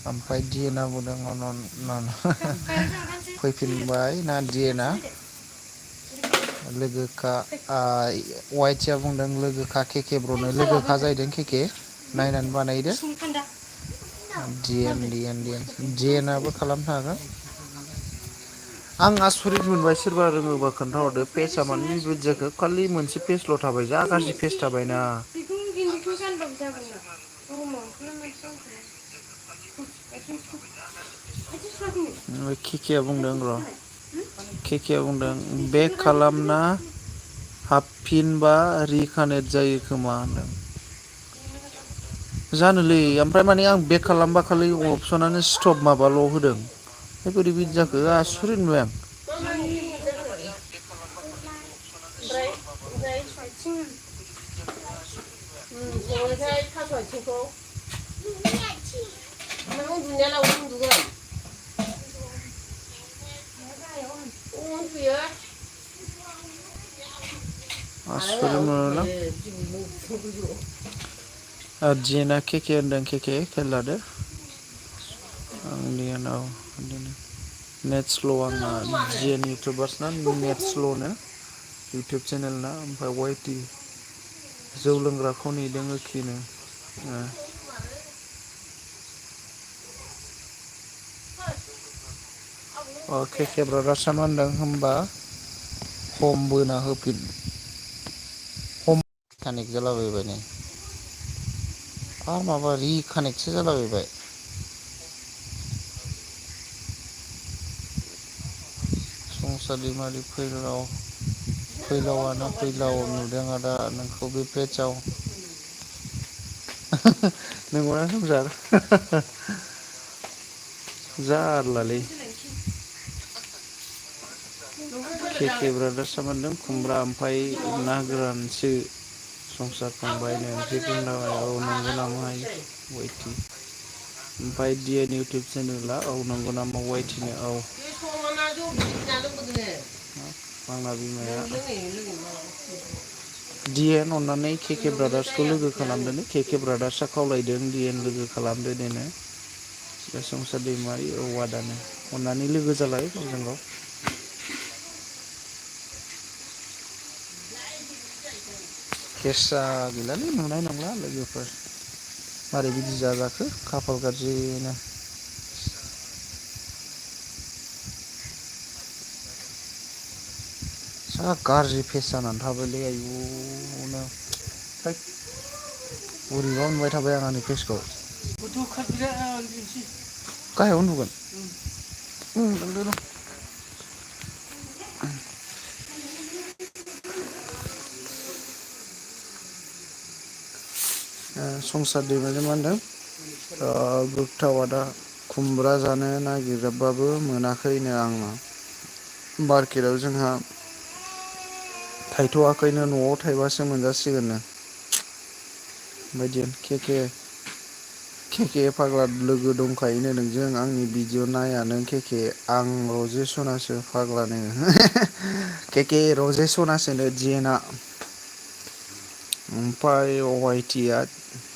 ओमफ्राय दिएना बुंदों फैफिनबाय ना दिएना लोगोखा वाइटिया बुंदों लोगोखा केके ब्रनो लोगोखा जाहैदों केके नायनानै बानायदो दिएनाबो खालामनो हागोन आं आसरित मोनबाय सोरबा रोङोबा खोन्थाहरदो पेजआ मानो बेबायदि जाखो खालि मोनसे पेजल' थाबाय जा गाज्रि पेज थाबायना केकेआ बुंदों र' केकेआ बुंदों बेक खालामना हाबफिनबा रिकानेक्ट जायो खोमा होनदों जानोलै ओमफ्राय माने आं बेक खालामबा खालि अपसनानो स्टप माबाल' होदों बोरै बिदि जाखो आसरित मोनबाय आं आसरित मोनोना दिएना केके होनदों केके खेल लादो आंनि उनाव बिदिनो नेट स्ल' आंना जिएन इउटुबार्स ना नेट स्ल'नो इउटुब चेनेल ना ओमफ्राय वाइटि जौ लोंग्राखौ नेदों एखेनो केके ब्रादार्सआ मा होनदों होमबा हम बोना होफिन हम कानेक्ट जालाबायबाय नै आरो माबा रिकानेक्टसो जालाबायबाय संसार दैमारि फैलावानो फैलाव नुदों आदा नोंखौ बे पेजआव नंगौना संसार जारलालै केके ब्रादार्सआ मोनदों खुमब्रा ओमफ्राय ना गोरानसो संसार फंबायनो ओंख्रि बुंलाबाय औ नंगौ नामा वाइटि ओमफ्राय डिएन इउटुब चेनेला औ नंगौ नामा वाइटिनो औ आंना बिमाया डिएन अननानै केके ब्रादार्सखौ लोगो खालामदोनो केके ब्रादार्सआ खावलायदों डिएन लोगो खालामदो देनो बे संसार दैमारि औ आदानो अननानै लोगो जालाय गावजों गाव केसा गैलालै नुनाय नंला लोगोफोर मारै बिदि जाजाखो खाफाल गाज्रिनो जा गाज्रि फेस जानानै थाबायलै आयुनो बोरैबा मोनबाय थाबाय आं आंनि फेसखौ गाहायाव उन्दुगोन संसार दैमारिया मा होनदों गोथाव आदा खुमब्रा जानो नागिरबाबो मोनाखैनो आङो मार्केटआव जोंहा थायथ'वाखैनो न'आव थायबासो मोनजासिगोननो बेबायदि केके फाग्ला लोगो दंखायोनो नोंजों आंनि भिडिअ नाया नों केके आं रजे सनासो फाग्लानो केके रजे सनासोनो दिएना ओमफ्राय वाइटिया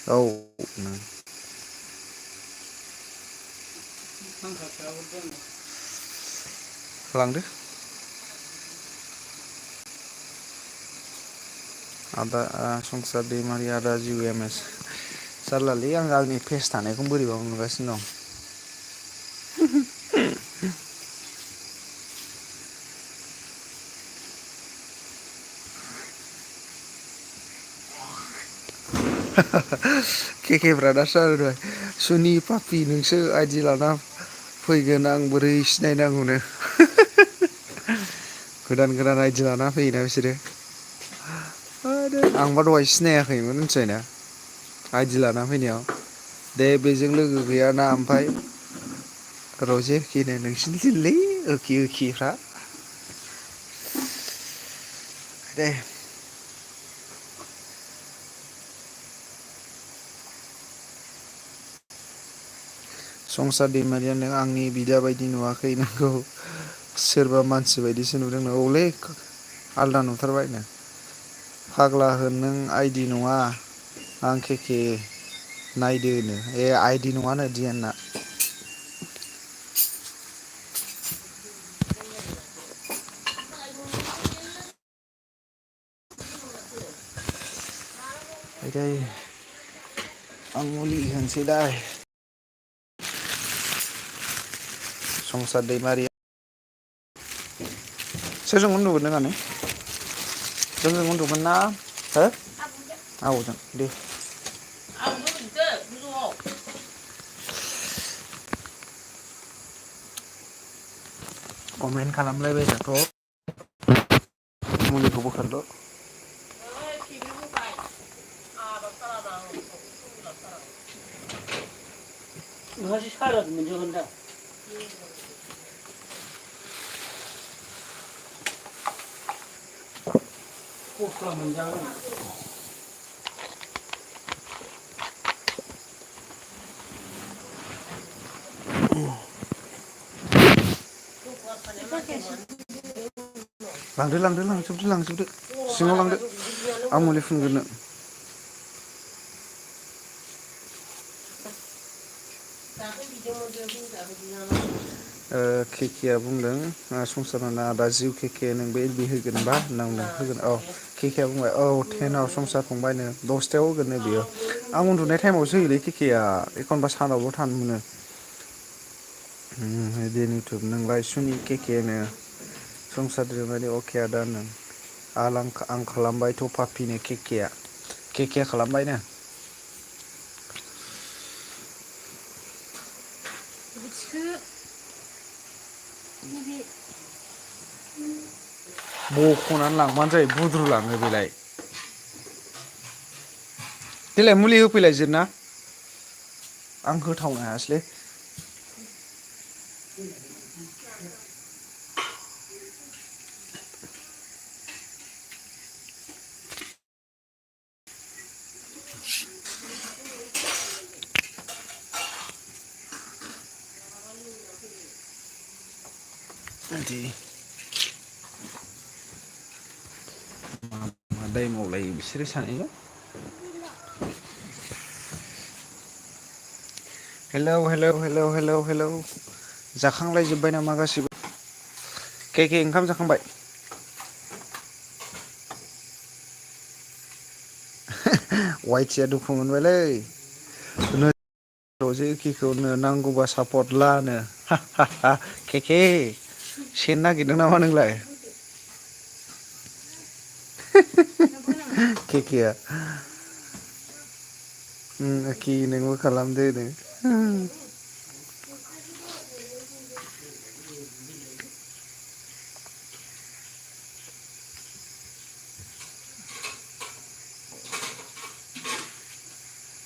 औ लांदो आदा संसार दैमारि आदा जिउ एम एस जारलालै आं आंनि फेस थानायखौ बोरैबा मोनगासिनो दं केके ब्रादार्सआ होनबाय सुनि पापि नोंसो आइडि लाना फैगोन आं बोरै सिनायनांगौनो गोदान गोदान आइडि लाना फैयोना बिसोरो आंबा दहाय सिनायाखैमोन मिथिबायना आइडि लाना फैनायाव दे बेजों लोगो गैयाना ओमफ्राय रजे होनो नोंसिनि दिनलै ओखिफ्रा दे संसार दैमारिया नों आंनि बिदा बायदि नुवाखै नोंखौ सोरबा मानसि बायदिसो नुदों नो औलै आलदा नुथारबायनो फाग्ला होन नों आइदि नङा आं केके नायदोनो ए आइदि नङानो दिएनना ओरै आं मुलि होनोसै दा संसार दैमारि सोरजों उन्दुगोन नों आनै जोंजों उन्दुगोन ना हो आबौजों दे कमेन्ट खालामलायबाय थाथ' मुलिखौ बोखारल' नोंहासो सारासो मोनजागोन दा गस्ला मोनजागोन लांजोबदो सिङाव लांदो आं मुलि फुनग्रोनो केकेआ बुंदों संसारा ना दा जिउ केके नों बे एलबि होगोनबा होनना बुंदों होगोन औ केकेआ बुंबाय औ 10 संसार फंबायनो 10थायाव होगोननो बियो आं उन्दुनाय टाइमावसो होयोलै केकेआ एखनबा सानावबो थानो मोनो दिन इउटुब नोंलाय सुनि केकेनो संसार दैमारि अके आदा होनदों आं खालामबायथ' पापिनो केकेआ खालामबायनो बख'नानै लांबानो जायो बुद्रुलाङो बेलाय देलाय मुलि होफैलाय जिरना आं होथावनो हायासैलै बिदि मा दाय मावलायो बिसोरो सानैजों हेलौ जाखांलायजोब्बाय नामा गासिबो केके ओंखाम जाखांबाय वाइटिया दुखु मोनबायलै रजेखिखौनो नांगौबा सापर्ट लानो केके सेन नागिरदों नामा नोंलाय केकेआ कि नोंबो खालामदो नो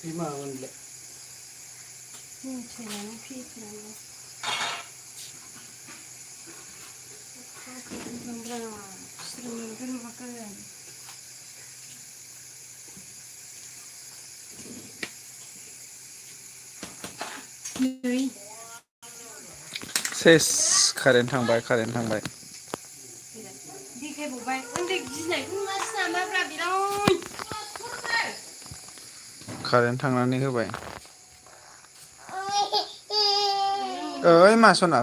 बे माबामोनलाय सेस कारेन्ट थांबाय देखायबावबाय उन्दै गिनायखौ नुवासै नामाब्रा बिराद कारेन्ट थांनानै होबाय ओइ मा सना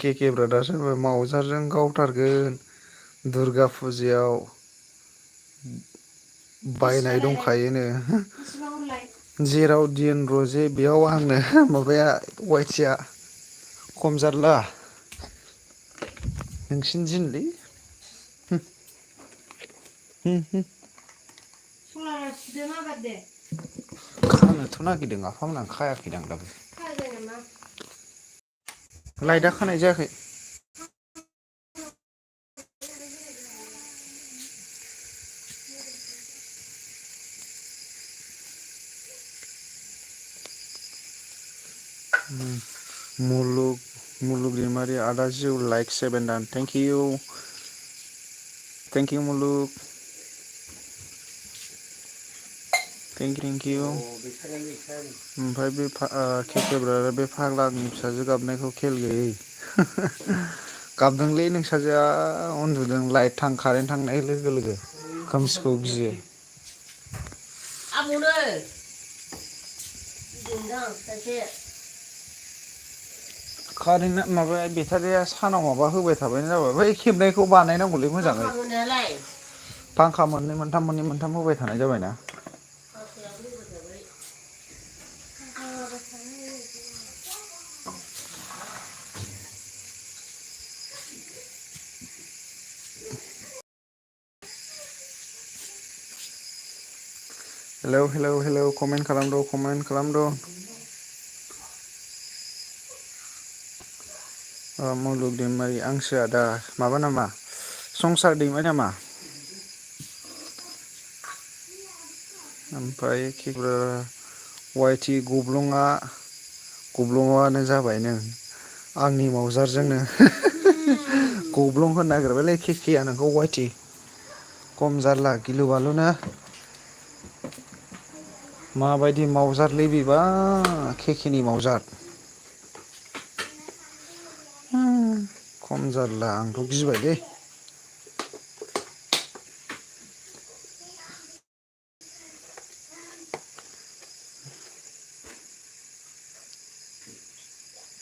केके ब्रादार्स होनबाय मावजारजों गावथारगोन दुर्गा फुजायाव बायनाय दंखायोनो जेराव दिन रजे बेयाव आंनो माबाया वाइटिया खम जारला नोंसिनि दिनलै खानोथ' नागिरदों आफामोनहा खायाखैदां दाबो लाइटआ खानाय जायाखै मुलुग दैमारि आदा जिउ लाइक 7 दान थेंक इउ मुलुग थेंक इउ ओमफ्राय बे केकेब्रा बे फाग्लानि फिसाजो गाबनायखौ खेल गैयै गाबदोंलै नोंसाजोआ उन्दुदों लाइट कारेन्ट थांनाय लोगो लोगो खोमसिखौ गियो आबौनो गिदिंदां सासे कारेन्ट माबा बेटारिया सानाव माबा होबाय थाबानो जाबाय बै खेबनायखौ बानायनांगौलै मोजाङै मोनालाय फांखा मोननै मोनथाम होबाय थानाय जाबायना हेलौ कमेन्ट खालामद' मुलुग दैमारि आंसो आदा माबा नामा संसार दैमारि नामा ओमफ्राय वाइटि गब्लंआनो जाबाय नों आंनि मावजारजोंनो गब्लं होनो नागिरबायलै केकेआ नोंखौ वाइटि खम जारला गिलु बालुनो माबायदि मावजारलै बेबा केकेनि मावजार खम जारला आंथ' गिबायलै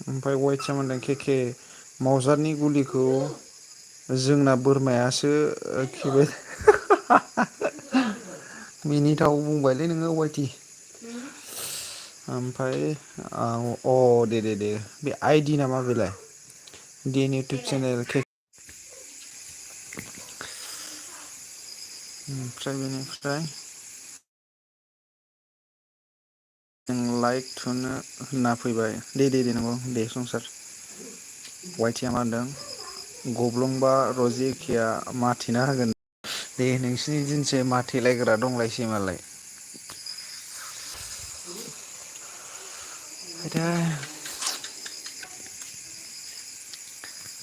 ओमफ्राय वाइटसा मोनदों केके मावजारनि गुलिखौ जोंना बोरमायासो खिबाय मिनिथाव बुंबायलै नोङो वाइटि ओमफ्राय दे बे आइडि नामा बेलाय डिएन इउटुब चेनेल ओमफ्राय बेनिफ्राय जों लाइक थुनो होनना फैबाय दे नंगौ दे संसार वाइटिया मा होनदों गब्लंबा रजिकिया माथेना होगोन दे नोंसिनि दिनसो माथेलायग्रा दंलायसै मालाय आयदा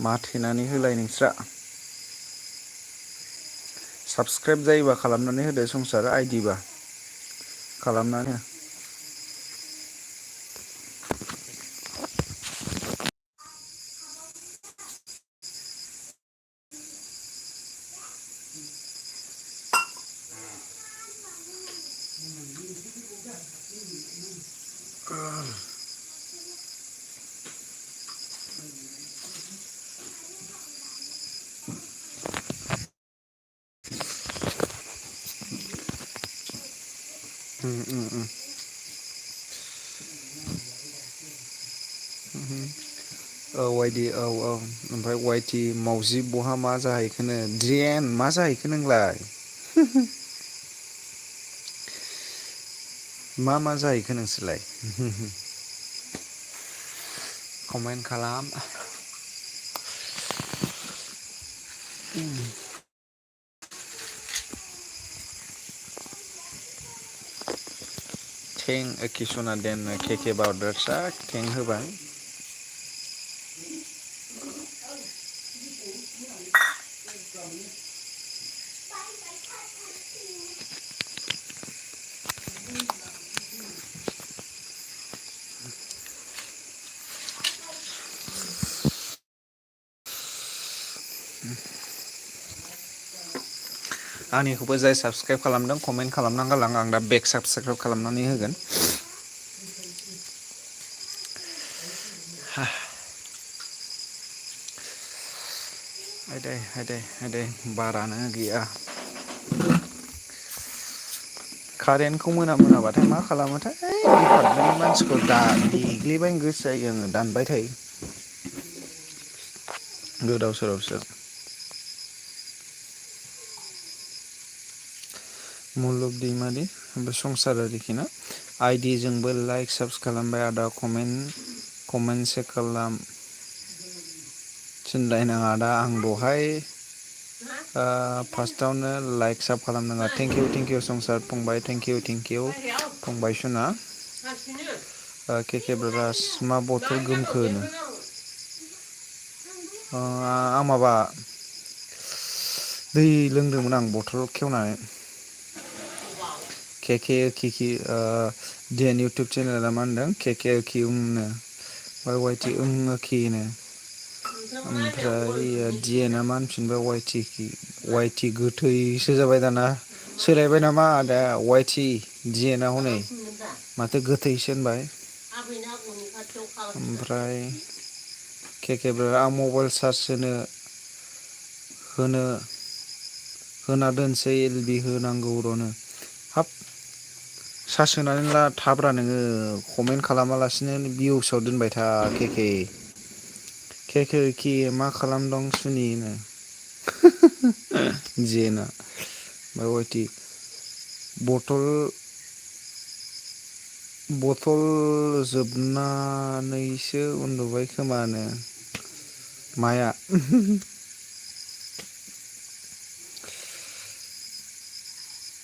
माथेनानै होलाय नोंस्रा साबसक्राइब जायोबा खालामनानै होदो संसार आइडिबा खालामनानै हो वाइडि औ ओमफ्राय वाइटि मावजि बहा मा जाहैखोनो ड्रेन मा जाहैखो नोंलाय मा जाहैखो नोंसोरलाय कमेन्ट खालाम किसुना देन केके बावदारसा थें होबाय आंनिखौबो जाय साबसक्राइब खालामदों कमेन्ट खालामना गालां आं दा बेक साबसक्राइब खालामनानै होगोन हायदे बारानो गैया कारेन्टखौ मोनाबाथाय मा खालामोथाय डिपार्टमेन्टनि मानसिखौ देग्लिबायनो गोसो जायो आङो दानबाय थायो गोदाव सोरावसो मुलुग दैमारि ओमफ्राय संसारारिखि ना आइडिजोंबो लाइक साबसक्राइब खालामबाय आदा कमेन्ट से खालाम थिनलायनाङा आदा आं दहाय फार्स्टआवनो लाइक साब खालामनाङा थेंक इउ संसार फंबाय थेंक इउ फंबाय सना केके ब्रादार्स मा बथल गोमखो होनो आं माबा दै लोंदोंमोन आं बथल खेवनानै केके किकि डिएन इउटुब चेनेला मा होनदों केके किउनो वाइटि किनो ओमफ्राय डिएनआ मा होनफिनबाय वाइटि गोथैसो जाबाय दाना सोलायबाय नामा दा वाइटि डिएनआ हनै माथो गोथैसो होनबाय ओमफ्राय केके आं मबाइल चार्ज होनो होना दोनसै एलबि होनांगौ र'नो हाब चार्ज होनानै ला थाब्रा नोङो कमेन्ट खालामालासिनो भिउसआव दोनबाय था केके मा खालामदं सुनिनो डिएनआ ओमफ्राय वाइटि बथल जोबनानैसो उन्दुबाय खोमानो माया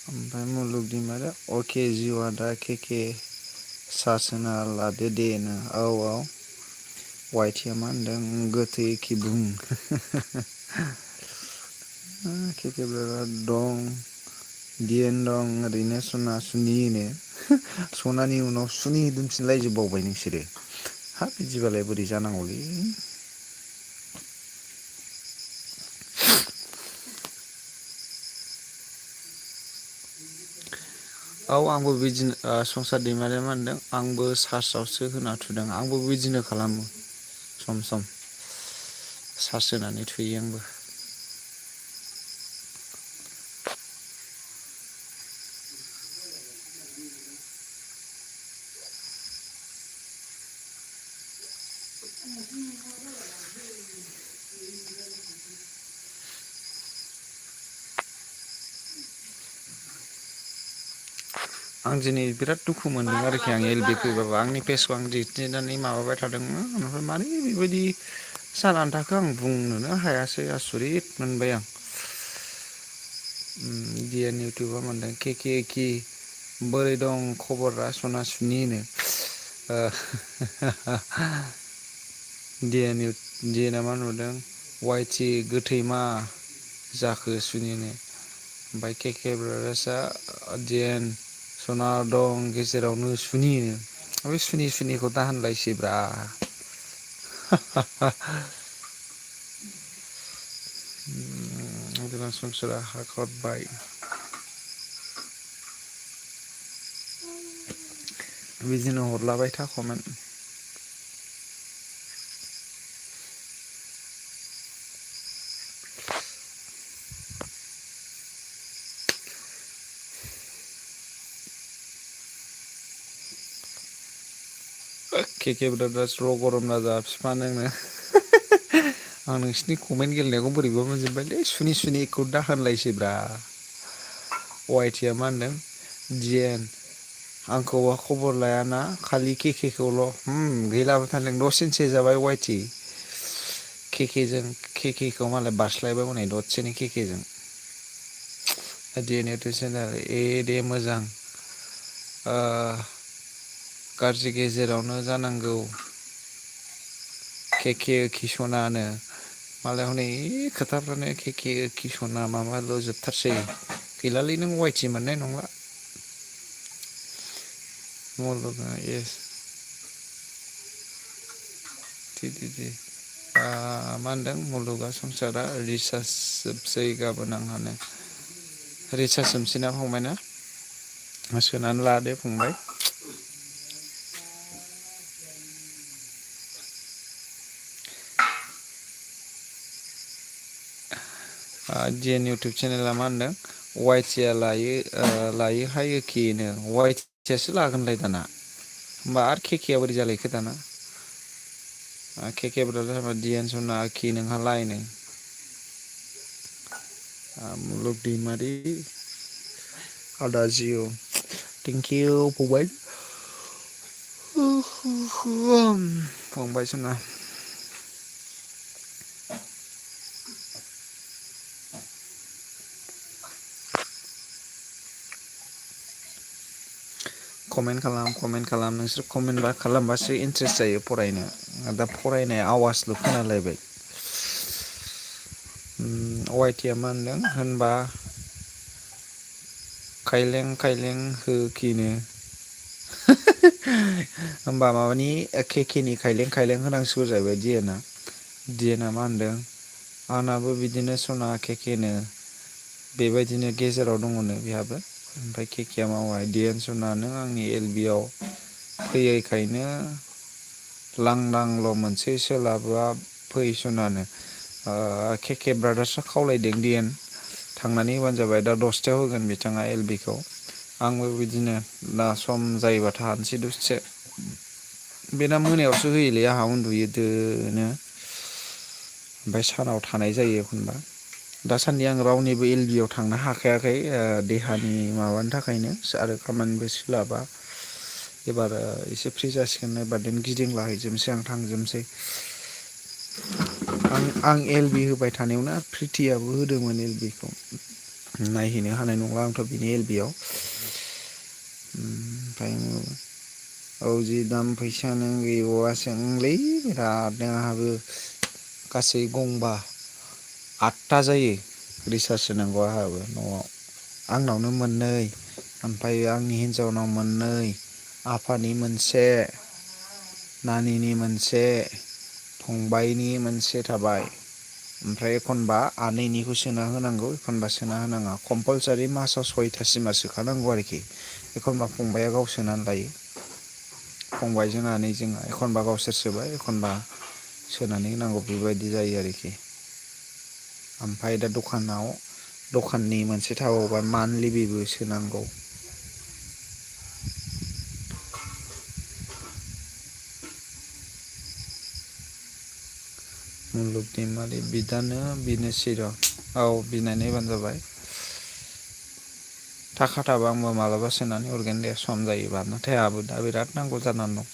ओमफ्राय मुलुग दैमारिया अके जिउआ दा केके चार्ज होना लादो दे नो औ वाइटिया मा होनदों गोथै कि बुं केके दं डिएन दं ओरैनो सुनिनो सनानि उनाव सुनि दोनफिनलायजोबबावबाय नोंसोरो हाब बिदिबालाय बोरै जानांगौलै औ आंबो बिदिनो संसार दैमारिया मा होनदों आंबो चार्जआवसो होना थुदों आंबो बिदिनो खालामो सम सम चार्ज होनानै थुयो आंबो आं दिनै बिराद दुखु मोनदों आरोखि आं एलबि फैबाबो आंनि पेजखौ आं दिन्थिनानै माबाबाय थादोंमोन ओमफ्राय मारै बेबायदि जानानै थाखो आं बुंनोनो हायासै आसरित मोनबाय आं डिएन इउटुबाव मोनदों केके बोरै दं खबरा सना सुनिनो डिएनआ मा नुदों वाइटि गोथै मा जाखो सुनिनो ओमफ्राय केके ब्रादार्सआ डिएन सना दं गेजेरावनो सुनिनो बे सुनिखौ दा होनलायसैब्रा जोंना संसारा हाख्राबबाय बिदिनो हरलाबाय था कमेन्ट केके ब्रादार्स र' गरम राजा बिफा नोंनो आं नोंसिनि कमेन्ट गेलेनायखौ बोरैबा मोनजोब्बायलै सुनिखौ दा होनलायसैब्रा वाइटिया मा होनदों डिएन आंखौबा खबर लायाना खालि केकेखौल' गैलाबो थानदों दसेनोसो जाबाय वाइटि केकेखौ मालाय बारस्लायबाय हनै दसेनो केकेजों डिएन इउटुब चेनेल दे मोजां गाज्रि गेजेरावनो जानांगौ केके किसनानो मालाय हनै खोथाफ्रानो केके किसना माबाल' जोबथारसै गैलालै नों वाइटि मोननाय नंला मुलुगा येस मा होनदों मुलुगा संसारा रिसार्ज जोबसै गाबोन आंहानो रिसार्ज जोबसैना फंबाय ना सोनानै लादो फंबाय डिएन इउटुब चेनेला मा होनदों वाइटिया लायोहाय एखेनो वाइटियासो लागोनलाय दाना होमबा आरो केकेआ बोरै जालायखो दाना केके ब्रादार्स डिएन सना कि नोंहालायनो मुलुग दैमारि आदा जिउ थेंकिउ फंबाय फंबाय सना कमेन्ट खालाम नोंसोर कमेन्ट खालामबासो इन्ट्रेस्ट जायो फरायनो दा फरायनाय आवाजल' खोनालायबाय वाइटिया मा होनदों होनबा खायलें खायलें होखिनो होमबा माबानि केकेनि खायलें खायलें होनांसिगौ जाहैबाय डिएनआ मा होनदों आंनाबो बिदिनो सना केकेनो बेबायदिनो गेजेराव दङनो बेहाबो ओमफ्राय केकेआ मावाय डिएन सना नों आंनि एलबि आव फैयैखायनो लांदांल' मोनसे सोलाबा फै सनानो केके ब्रादार्सआ खावलायदों डिएन थांनानै होबानो जाबाय दा 10टायाव होगोन बिथाङा एलबि खौ आंबो बिदिनो दा सम जायोबा थानोसै दसे बेना मोनायावसो होयोलै आंहा उन्दुयो दोनो ओमफ्राय सानाव थानाय जायो एखनबा दासान्दि आं रावनिबो एलबि आव थांनो हाखायाखै देहानि माबानि थाखायनो आरो खामानिबो सोलाबा एबार एसे फ्रि जासिगोन एबारदेन गिदिंलाहैजोबनोसै आं थांजोबनोसै आं एलबि होबाय थानायावनो प्रिथियाबो होदोंमोन एलबि खौ नायहैनो हानाय नंला आंथ' बिनि एलबि आव ओमफ्राय औ जि दाम फैसायानो गैबावासोलै बिरादनो आंहाबो गासै गंबा 8टा जायो रिसार्ज सोनांगौ आंहाबो न'आव आंनावनो मोननै ओमफ्राय आंनि हिन्जावनाव मोननै आफानि मोनसे नानिनि मोनसे फंबाइनि मोनसे थाबाय ओमफ्राय एखनबा आनैनिखौ सोना होनांगौ एखनबा सोना होनाङा कम्पालसारि मासाव 6टा सोखानांगौ आरोखि एखनबा फंबाया गाव सोनानै लायो फंबायजों आनैजों एखनबा गावसोर सोबाय एखनबा सोनानै होनांगौ बेबायदि जायो आरोखि ओमफ्राय दा दखाननि मोनसे थाबावबाय मान्थलि बेबो सोनांगौ मुलुग दैमारि बिदानो बिनोसै र' औ बिनानै होबानो जाबाय थाखा थाबा आंबो मालाबा सोनानै हरगोन दे सम जायोबा नाथाय आंहाबो दा बिराद नांगौ जानानै दं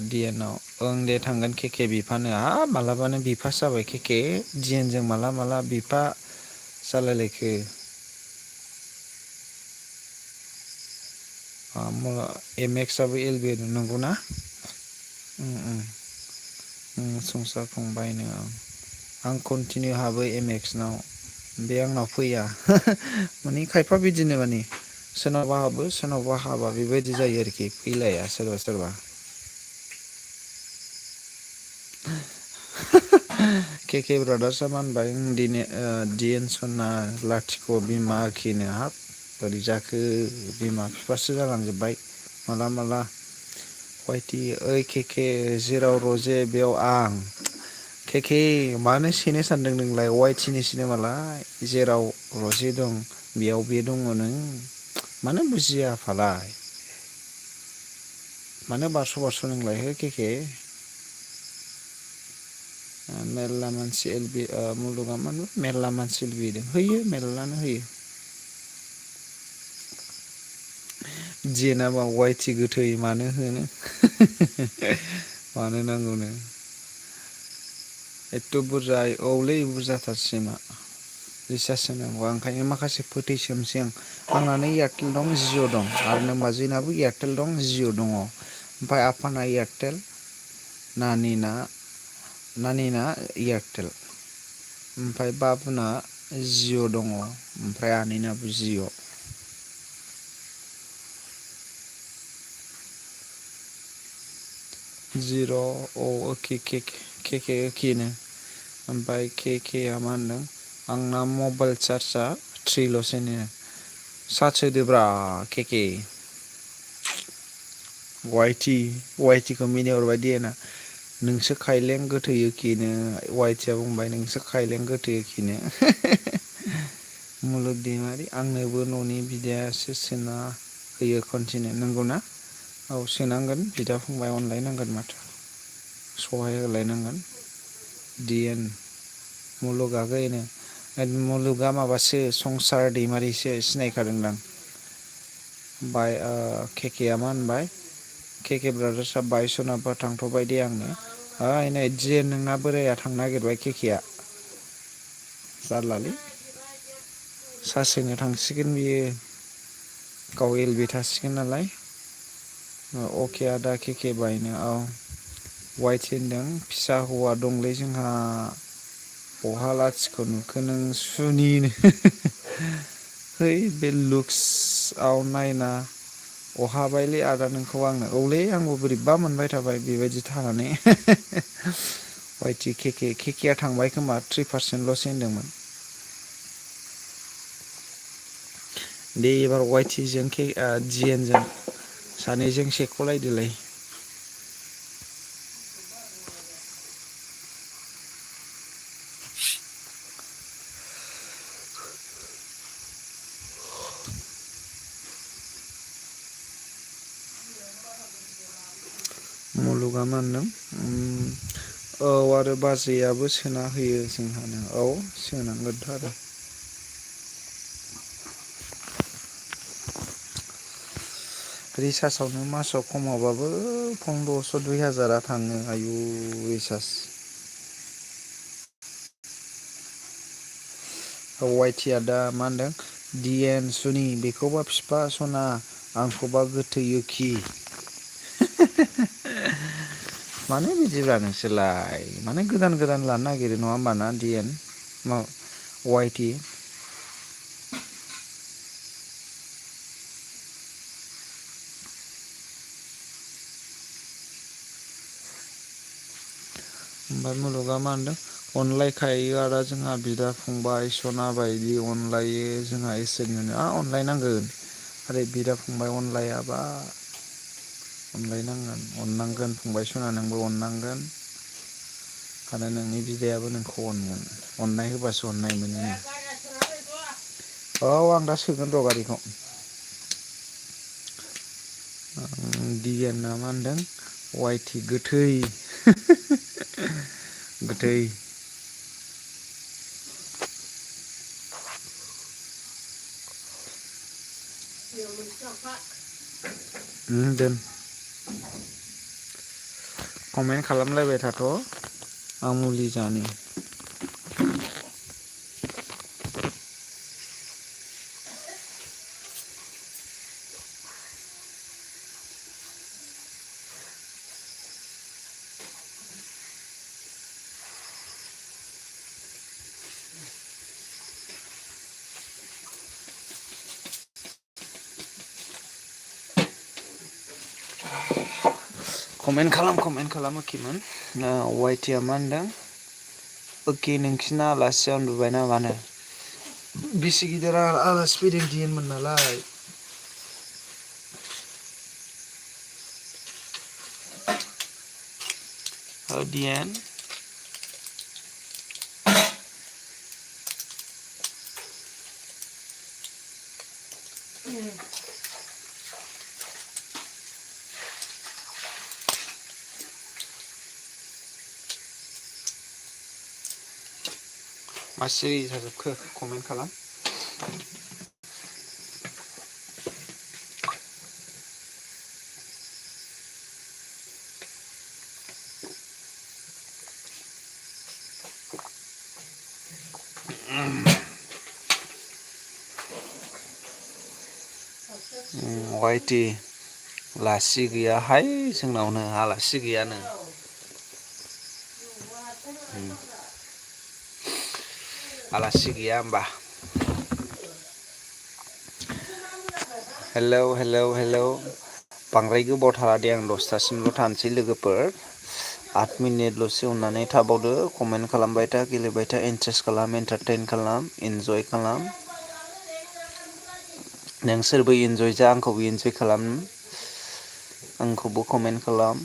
डिएनआव ओं दे थांगोन केके बिफानो हाब मालाबानो बिफासो जाबाय केके डिएनजों माला बिफा जालायलायखो एमएक्सआबो एलबि नंगौना संसार फंबायनो आं कन्टिनिउ हाबो एमएक्सनाव बे आंनाव फैया माने खायफा बिदिनो माने सोरनावबा हाबो सोरनावबा हाबा बेबायदि जायो आरोखि फैलाया सोरबा सोरबा केके ब्रादार्सआ मा होनबाय डिएन सना लाथिख' बिमा आखिनो हाब बोरै जाखो बिमा बिफासो जालांजोब्बाय माला वाइटि ओइ केके जेराव रजे बेयाव आं केके मानो सेनो सानदों नोंलाय वाइटिनि सिनेमालाय जेराव रजे दं बेयाव बे दङ नों मानो बुजिया फालाय मानो बारस' नोंलाय हो केके मेरला मानसि एलबि मुलुगा माने मेरला मानसि एलबि होयो मेरलानो होयो डिएनआ वाइटि गोथै मानो होनो मानो नांगौनो एथ' बुरजा औलै बुरजाथारसैमा रिसार्ज होनांगौ ओंखायनो माखासे फोथैसोमसै आंनानो एयारटेल दं जिअ' दं आरो नोम्बाजैनाबो एयारटेल दं जिअ' दङ ओमफ्राय आफाना एयारटेल नानिना एयारटेल ओमफ्राय बाबुना जिअ' दङ ओमफ्राय आनैनाबो जिअ' जिर' केकेनो ओमफ्राय केकेआ मा होनदों आंना मबाइल चार्जआ 3ल'सैनो चार्ज होदोब्रा केके वाइटिखौ मिनिहरबाय डिएनआ नोंसो खायलें गोथैयोखिनो वाइटिया बुंबाय नोंसो खायलें गोथैयोखिनो मुलुग दैमारि आंनोबो न'नि बिदायासो सोना होयो कन्टिनिउ नंगौना औ सोनांगोन बिदा फंबाय अनलायनांगोन माथो सहाय होलायनांगोन डिएन मुलुगा माबासो संसार दैमारिसो सिनायखादोंदां बाय केकेआ मा होनबाय केके ब्रादार्सआ बाय सनाबा थांथ'बाय दे आंनो नै डिएन नोंना बोराया थांनो नागिरबाय केकेआ जारलालै सार्ज होनो थांसिगोन बियो गाव एलबि थासिगोन नालाय अके आदा केके बायनो औ वाइटि होनदों फिसा हौवा दंलै जोंहा अहा लाथिख' नुखो नों सुनिनो है बे लुक्सआव नायना अहाबायलै आदा नोंखौ आंनो औलै आंबो बोरैबा मोनबाय थाबाय बेबायदि थानानै वाइटि केकेआ थांबाय खोमा 3%ल'सो होनदोंमोन दे एबार वाइटिजों जिएनजों सानैजों सेख'लायदोलाय मुलुगा मा होनदों औ आरो बाजैयाबो सोना होयो जोंहानो औ सोनांगोनथ' आरो रिसार्जआवनो मासाव खमावबाबो 1500-2000 थाङो आयु रिसार्ज वाइटिया दा मा होनदों डिएन सुनि बेखौबा फिफा सना आंखौबा गोथैयोखि मानो बिदिब्ला नोंसोरलाय माने गोदान लानो नागिरो नङा होमबा ना डिएन वाइटि ओमफ्राय मुलुगा मा होनदों अनलायखायो आदा जोंहा बिदा फंबाय सना बायदि अनलायो जोंहा इसोरनिनो अनलायनांगोन आरो बिदा फंबाय अनलायाबा अनलायनांगोन अननांगोन फंबाय सना नोंबो अननांगोन आरो नोंनि बिदायाबो नोंखौ अनगोन अननाय होबासो अननाय मोनो औ आं दा सोगोन र' गारिखौ डिएनआ मा होनदों वाइटि गोथै गोथै दोन कमेन्ट खालामलायबाय थाथ' आं मुलि जानि कमेन्ट खालाम खिमोन वाइटिया मा होनदों ओके नोंसिना आलासिया उन्दुबायना मानो बिसि गिदिर आलासि फैदों डिएनमोन नालाय डिएन मा सिरि जाजोबखो कमेन्ट खालाम वाइटि लासि गैयाहाय जोंनावनो आलासि गैयानो आलासि गैया होमबा हेलौ बांद्राय गोबाव थाला दे आं 10थासिमल' थानोसै लोगोफोर 8 मिनिटल'सो अननानै थाबावदो कमेन्ट खालामबाय था गेलेबाय था इन्ट्रेस्ट खालाम एन्टारटेन खालाम इन्जय खालाम नोंसोरबो इन्जय जा आंखौबो इन्जय खालाम आंखौबो कमेन्ट खालाम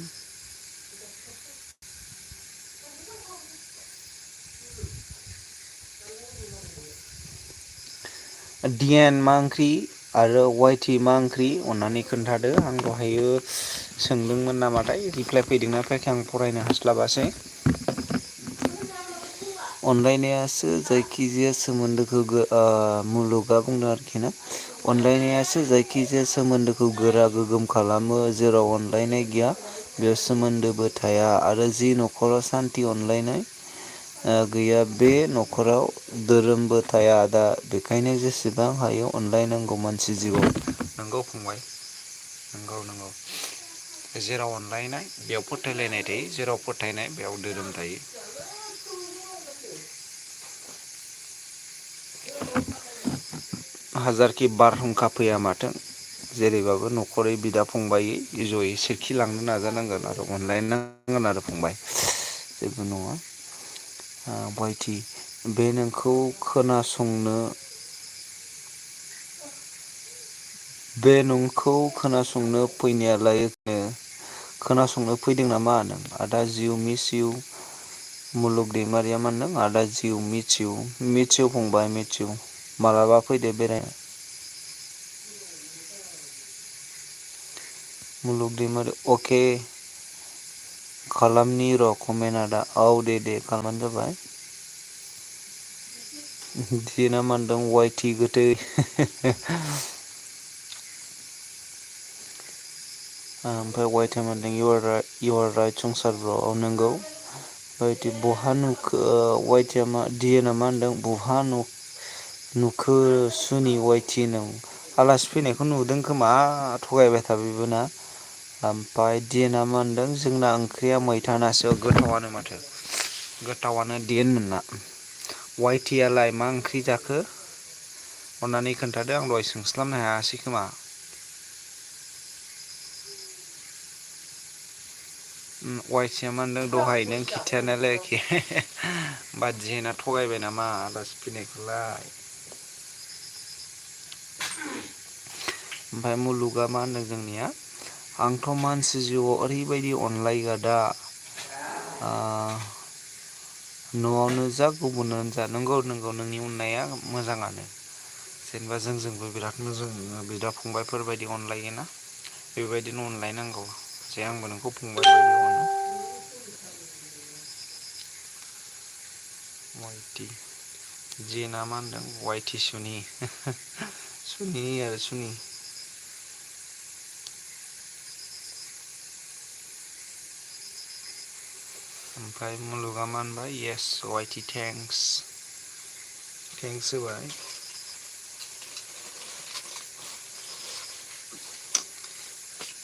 डिएन मा ओंख्रि आरो वाइटि मा ओंख्रि अननानै खोन्थादो आं दहायो सोंदोंमोन नामाथाय रिप्लाय फैदोंना फैयाखै आं फरायनो हास्लाबासै अनलायनायासो जायखिजाया सोमोन्दोखौ मुलुगा बुंदों आरोखि ना अनलायनायासो जायखिजाया सोमोन्दोखौ गोरा गोगोम खालामो जेराव अनलायनाय गैया बेयाव सोमोन्दोबो थाया आरो जि न'खराव सान्थि अनलायनाय गैया बे न'खराव धोरोमबो थाया दा बेखायनो जेसेबां हायो अनलायनांगौ मानसि जिउआव नंगौ फंबाय नंगौ जेराव अनलायनाय बेयाव फोथायलायनाय थायो जेराव फोथायनाय बेयाव धोरोम थायो हाजारखि बारहुंखा फैया माथों जेरैबाबो न'खरै बिदा फंबायै जयै सोरखिलांनो नाजानांगोन आरो अनलायनांगोन आरो फंबाय जेबो नङा। गवाइटि बे नोंखौ खोनासंनो फैनायालाय खोनासंनो फैदों नामा नों आदा जिउ मिस इउ मुलुग दैमारिया मा होनदों आदा जिउ मिथिउ फंबाय मिथिउ मालाबा फैदो बेरायनो। मुलुग दैमारि अके खालामनि र' कमेन्ट आदा औ दे खालामबानो जाबाय। दिना मा होनदों वाइटि गोथै ओमफ्राय वाइटआ मा होनदों इउ आर राइट संसार ब्र' नोंगौ। वाइटि बहा नुखो वाइटिया मा दिएना मा होनदों बहा नुखो सुनि वाइटि नों आलासि फैनायखौ नुदों खोमा थगायबाय था बेबो ना। ओमफ्राय दिएना मा होनदों जोंना ओंख्रिया मैथा नासो गोथावानो माथो गोथावानो दिएन मोनना। वाइटियालाय मा ओंख्रि जाखो अननानै खोन्थादो आं दहाय सोंस्लाबनो हायासै खोमा। वाइटिया मा होनदों दहाय नों खिथानायालाय एखे बा दिएना थगायबाय नामा आलासि फैनायखौलाय। ओमफ्राय मुलुगा मा होनदों जोंनिया आंथ' मानसि जिउआव ओरैबायदि अनलायग्रा न'आवनो जा गुबुनावनो जा नंगौ नोंनि अननाया मोजाङानो जेनेबा जोंबो बिराद मोजां बिदा फंबायफोरबायदि अनलायोना बेबायदिनो अनलायनांगौ जे आंबो नोंखौ फंबाय बायदि अनो। वाइटि जिना मा होनदों वाइटि सुनि सुनि ओमफ्राय मुलुगा मा होनबाय येस वाइटि थेंक्स होबाय।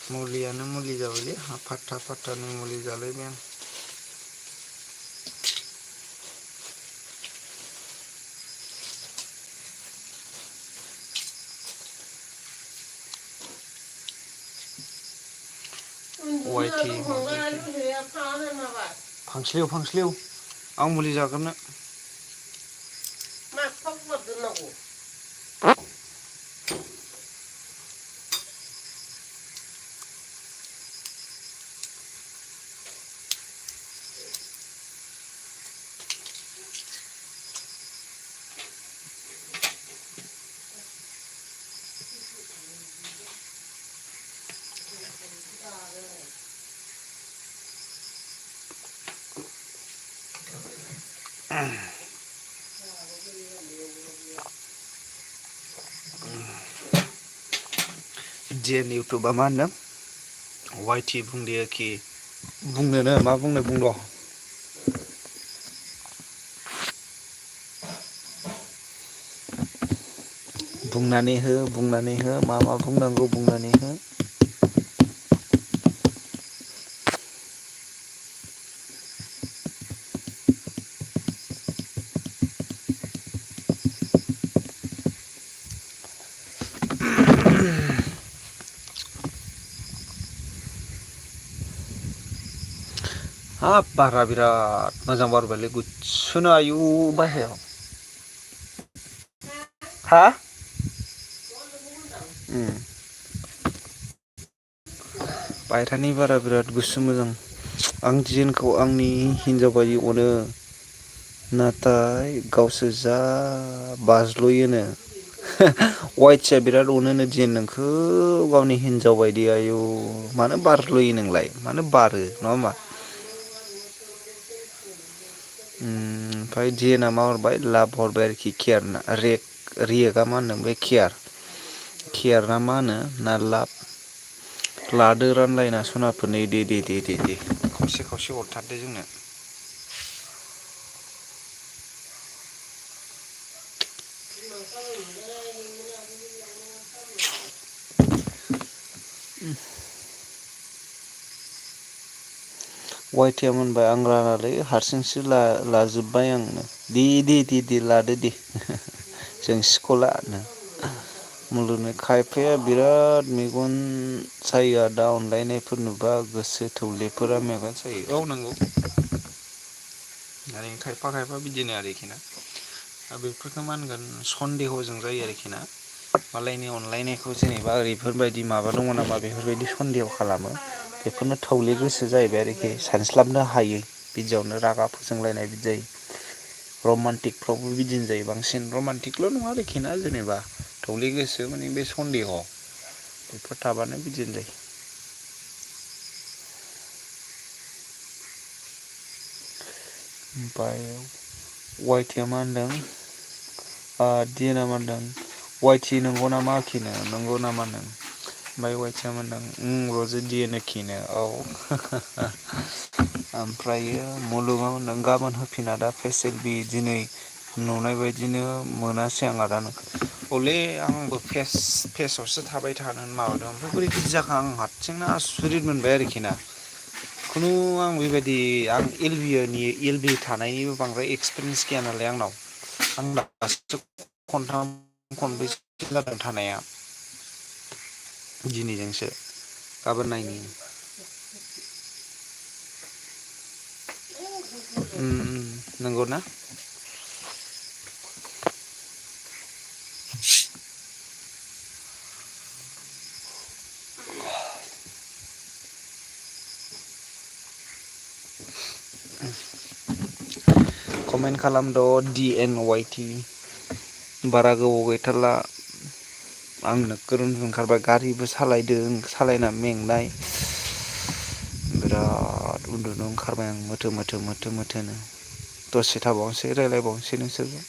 मुलियानो मुलि जाबायलै फात्ता मुलि जालायबाय आं। वाइटि फांस्लिउ आं मुलि जाग्रोनो। डिएन इउटुबा मा होनदों वाइटि बुंदोखि बुंनोनो मा बुंद'। बुंनानै हो मा बुंनांगौ बुंनानै हो। हाब बारा बिराद मोजां बारबायलै गुसुनो आयु बाहेरायाव हा बायहेरानि बारा बिराद गुसु मोजां आं दिजेनखौ आंनि हिनजाव बायदि अनो नाथाय गावसो जा बाज्ल'योनो वाइटसिया बिराद अनोनो दिजेन नोंखौ गावनि हिनजाव बायदि आयु मानो बारज्ल'यो नोंलाय मानो बारो नङा होमबा। ओमफ्राय दिएना मा हरबाय लाभ हरबाय आरोखि केयार रियेकआ मा होनदों बे केयार ना मा होनो ना लाब लादो रानलायना सनाफोरनै दे खावसे हरथारदो जोंनो। वाइटिया मोनबाय आं रानालै हारसिंसो लाजोब्बाय आंनो दे लादो दे जों सिख'ला नो मुलुगनि खायफाया बिराद मेगन सायो दा अनलायनायफोर नुबा गोसो थौलेफोरा मेगन सायो औ नंगौ आरो खायफा बिदिनो आरोखि ना बेफोरखौ मा होनगोन सन्देहजों जायो आरोखि ना मालायनि अनलायनायखौ जेनेबा ओरैफोरबायदि माबा दङ नामा बेफोरबायदि सन्देह खालामो बेफोरनो थौले गोसो जाहैबाय आरोखि सानस्लाबनो हायै बिदियावनो रागा फोजोंलायनाय बिदि जायो रमान्टिकफ्रावबो बिदिनो जायो बांसिन रमान्टिकल' नङा आरोखि ना जेनेबा थौले गोसो माने बे सन्देह बेफोर थाबानो बिदिनो जायो ओमफ्राय वाइटिया मा होनदों दिएना मा होनदों वाइटि नंगौ नामा आखिनो नंगौ नामा नों ओमफ्राय वाइटिया मा होनदों रजे डिएनए खिनो औ ओमफ्रायो मुलुगाव होनदों गाबोन होफिना दा फेसियेल बि दिनै नुनाय बायदिनो मोनासै आं आदा अले आंबो फेसावसो थाबाय थानो माबादों ओमफ्राय बोरै बिदि जाखो आं हारसिंनो आसुरित मोनबाय आरोखि ना खुनु आं बेबायदि आं एल बि थानायनिबो बांद्राय एक्सपिरियेन्स गैया नालाय आंनाव आं दासो खनथाम खनब्रैसो जादों थानाया दिनैजोंसो गाबोन नायनि नंगौ ना कमेन्ट खालामद' DNYT बारा गोबाव गैथारला आं नोगोर उन्दुनो ओंखारबाय गारिबो सालायदों सालायना मेंनाय बिराद उन्दुनो ओंखारबाय आं मोथो मोथोनो दसे थाबावनोसै रायज्लायबावनोसै नोंसोरजों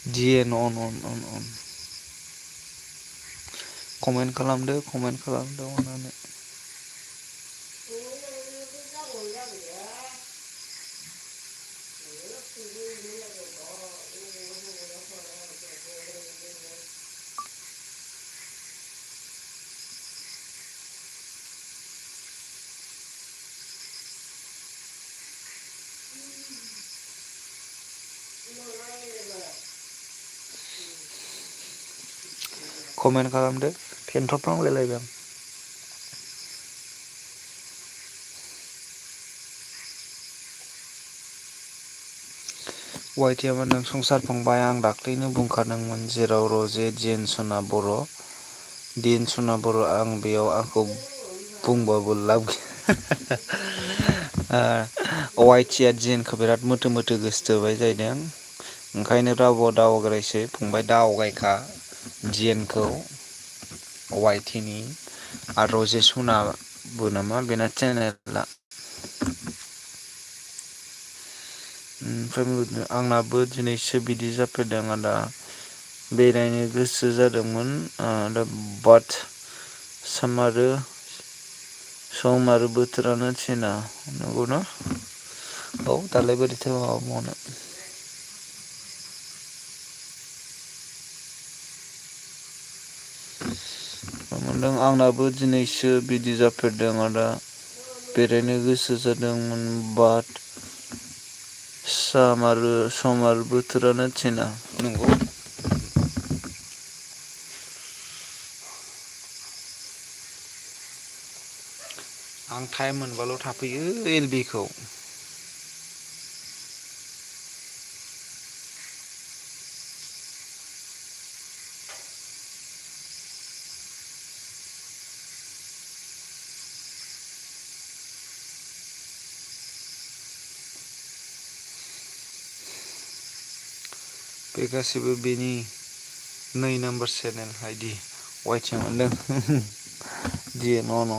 DN अन कमेन्ट खालामदो अननानै कमेन्ट खालामदो टेनथ'फ्रांलायलायबाय आं वाइटिया मा होनदों संसार फंबाय आं दाख्लैनो बुंखादोंमोन जेराव रजे डिएन सना बर' आं बेयाव आंखौ बुंबाबो लाब गैया वाइटिया डिएनखौ बिराद मोथो गोसो थोबाय जाहैदों ओंखायनो रावबो दावगारायसै फंबाय दा आवगायखा डिएनखौ वाइटिनि आरो रजे सनाबो नामा बेना चेनेला ओमफ्राय आंनाबो दिनैसो बिदि जाफेरदों आदा बेरायनो गोसो जादोंमोन दा बाट सम आरो बोथोरानो थिना नंगौना औ दालाय बोरैथो मावनो मोनदों आंनाबो दिनैसो बिदि जाफेरदों आदा बेरायनो गोसो जादोंमोन बाट सम आरो बोथोरानो थिना नंगौ आं टाइम मोनबाल' थाफैयो एलबि खौ बे गासैबो बेनि 2 नाम्बार चेनेल आइदि वाइटिया मोनदों डिएन अन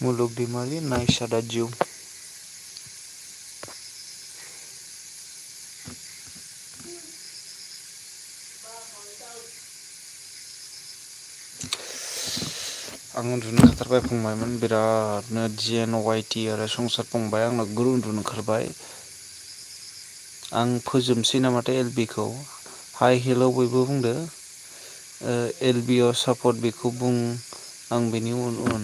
Muluk Dimali nice ada jiu. आं उन्दुनो ओंखारबाय फंबायमोन बिरादनो GNYT आरो संसार फंबाय आं नोगोर उन्दुनो ओंखारबाय आं फोजोबसै नामाथाय LB-खौ हाय हेल' बयबो बुंदो LB-आव सापर्ट बेखौ बुं आं बेनि उन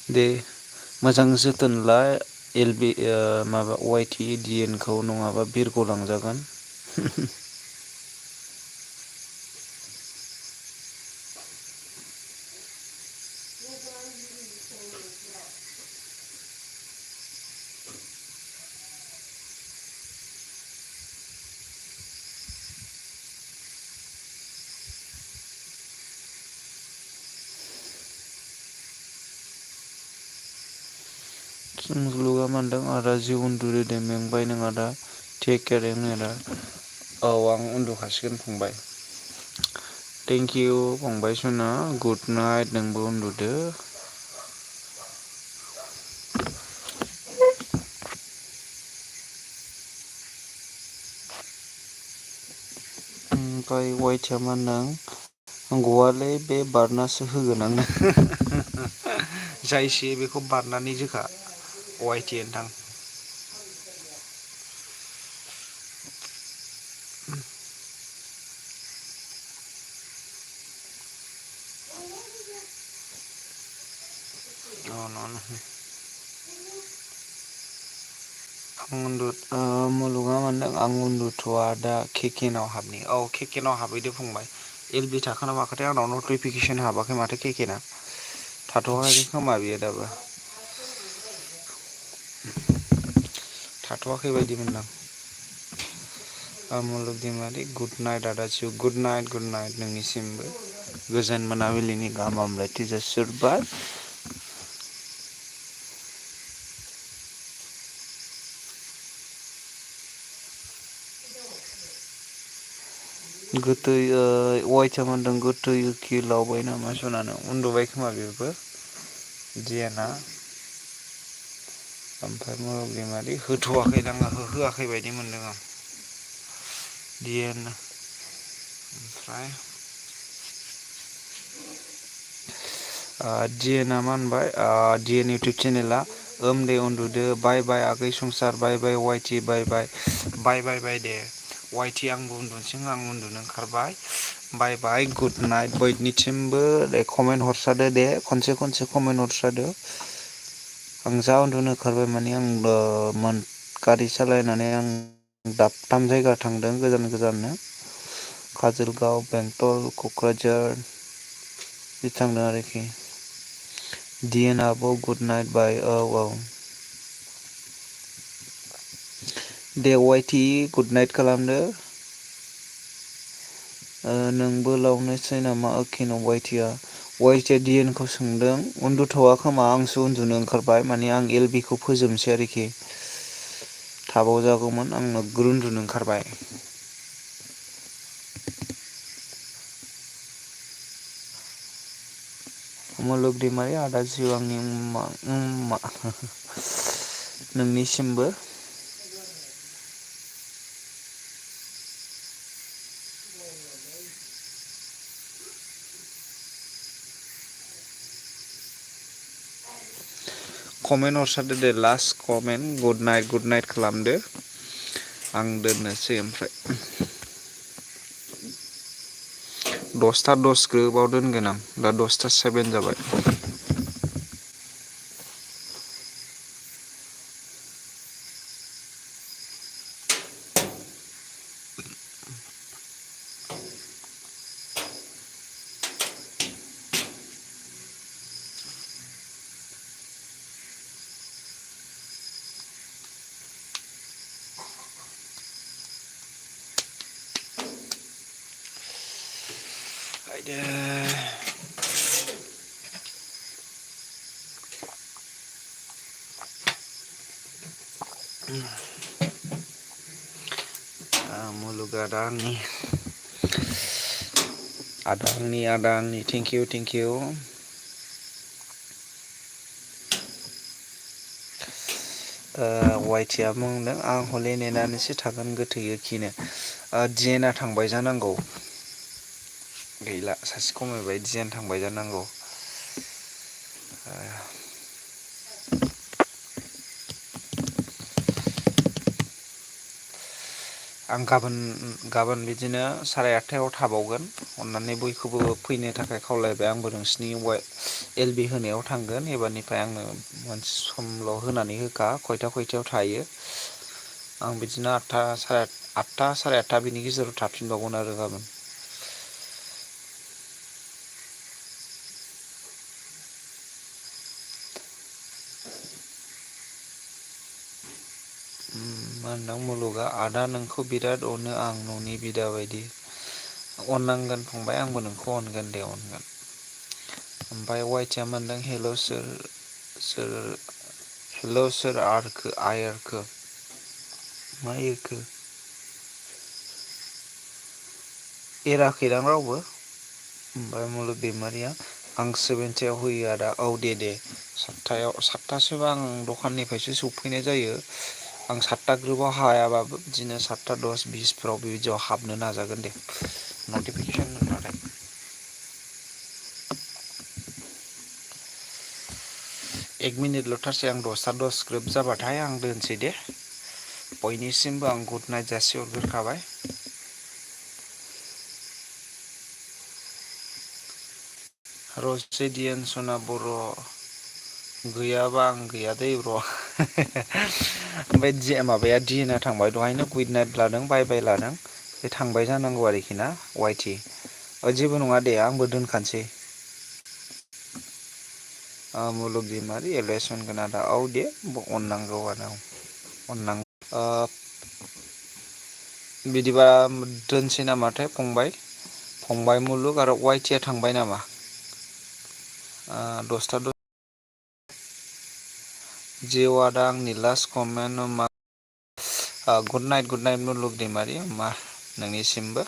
दे मोजां जोथोन ला LB माबा YT DN-खौ नङाबा बिरग'लांजागोन मुलुगा मानदों आदा जि उन्दुदो दे मेंबाय नों आदा टेक केयार आदा औ आं उन्दुखासिगोन फंबाय थेंक इउ फंबाय सना गुड नाइट नोंबो उन्दुदो ओमफ्राय वाइटआ मा होनदों गवालै बे बारनासो होगोन आंनो जायसे बेखौ बारनानै जोखा वाइटि नोंथां मुलुगा मोनदों आं उन्दुथ'वा दा केकेनाव हाबनि औ केकेनाव हाबहैदो फंबाय LB थाखोना माखोथाय आंनाव नटिफिकेसन हाबाखै माथो केकेना थाथ'वाखै खोमा बियो दाबो थाथ'वाखै बायदि मोनदां मुलुग दैमारि गुड नाइट आदा जिउ गुड नाइट नोंनिसिमबो गोजोन मोनाबिलिनि गाहाम हामलायथि जासिहरबाय गोथै वाइटआ मोनदों गोथै किलावबाय नामा सनानो उन्दुबाय खोमा बेबो दियाना ओमफ्राय मुलुग दैमारि होथ'वाखैदां होआखै बायदि मोनदों आं दिएन ओमफ्राय डिएनआ मा होनबाय डिएन इउटुब चेनेला दे उन्दुदो बाय बाय आगै संसार बाय बाय वाइटि बाय बाय दे वाइटि आंबो उन्दुनोसै आं उन्दुनो ओंखारबाय बाय बाय गुड नाइट बयनिसिमबो दे कमेन्ट हरस्रादो दे खनसे कमेन्ट हरस्रादो आं जा उन्दुनो ओंखारबाय माने आं गारि सालायनानै आं दाबथाम जायगा थांदों गोजाननो काजलगाव बेंटल क'क्राझार बिदि थांदों आरोखि डिएन आब' गुड नाइट बाय औ दे वाइटि गुड नाइट खालामदो नोंबो लावनोसै नामा अकेन' वाइटिया डिएनखौ सोंदों उन्दुथ'वा खोमा आंसो उन्दुनो ओंखारबाय माने आं LB-खौ फोजोबनोसै आरोखि थाबाव जागौमोन आं नोगोर उन्दुनो ओंखारबाय मुलुग दैमारि आदा जिउ आंनि नोंनिसिमबो कमेन्ट हरसारदो दे लास्ट कमेन्ट गुड नाइट खालामदो आं दोननोसै ओमफ्राय 10:10 ग्रोबाव दोनगोन आं दा 10:07 जाबाय मुलुग आदा आंनि थेंक इउ वाइटिया बुंदों आं हले नेनानैसो थागोन गोथैयो खिनो डिएनआ थांबाय जानांगौ गैला सासे खमायबाय डिएन थांबाय जानांगौ आं गाबोन बिदिनो 8:30 थाबावगोन अन्नानै बयखौबो फैनो थाखाय खावलायबाय आंबो नोंसिनि एलबि होनायाव थांगोन एबारनिफ्राय आंनो मोनसे समल' होनानै होखा खयथायाव थायो आं बिदिनो 8:30 8:30 बिनि गेजेराव थाफिनबावगोन आरो गाबोन मा होनदों मुलुगा आदा नोंखौ बिराद अनो आं न'नि बिदा बायदि अननांगोन फंबाय आंबो नोंखौ अनगोन दे अनगोन ओमफ्राय वाइटिया मोनदों हेल' सोर आयरखो मा एरखो एराखैदां रावबो ओमफ्राय मुलुग दैमारिया आं 7थायाव होयो आदा औ दे 7थासोबा आं दखाननिफ्रायसो सौफैनाय जायो आं 7ता ग्रोबाव हायाबाबो बिदिनो 7ता 10 20 बेबायदियाव हाबनो नाजागोन दे नटिफिकेसन मोनबाथाय 1 मिनिटल'थारसै आं 10ता 10 ग्रोब जाबाथाय आं दोनसै दे बयनिसिमबो आं गुड नाइट जासिहरग्रोखाबाय रसेडियान सना बर' गैयाबा आं गैया दै ब्र' ओमफ्राय माबाया डिएनआ थांबाय दहायनो गुड नाइट लादों बाय बाय लादों बे थांबाय जानांगौ आरोखि ना वाइटि जेबो नङा दे आंबो दोनखानोसै मुलुग दैमारि एलएस होनगोन आदा औ दे अननांगौ आदा अननांगौ बिदिबा दोनसै नामाथाय फंबाय मुलुग आरो वाइटिया थांबाय नामा 10ता जिउ आदा आंनि लास्ट कमेन्ट मा गुड नाइट मुलुग दैमारि मा नोंनिसिमबो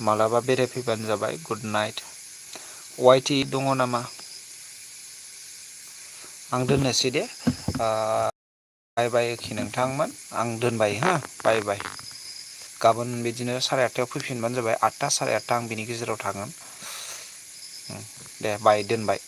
मालाबा बेरायफैबानो जाबाय गुड नाइट वाइटि दङ नामा आं दोननोसै दे बाय बाय नोंथांमोन आं दोनबाय हा बाय बाय गाबोन बिदिनो 8:30 फैफिनबानो जाबाय 8ता 8:30 आं बिनि गेजेराव थागोन दे बाय दोनबाय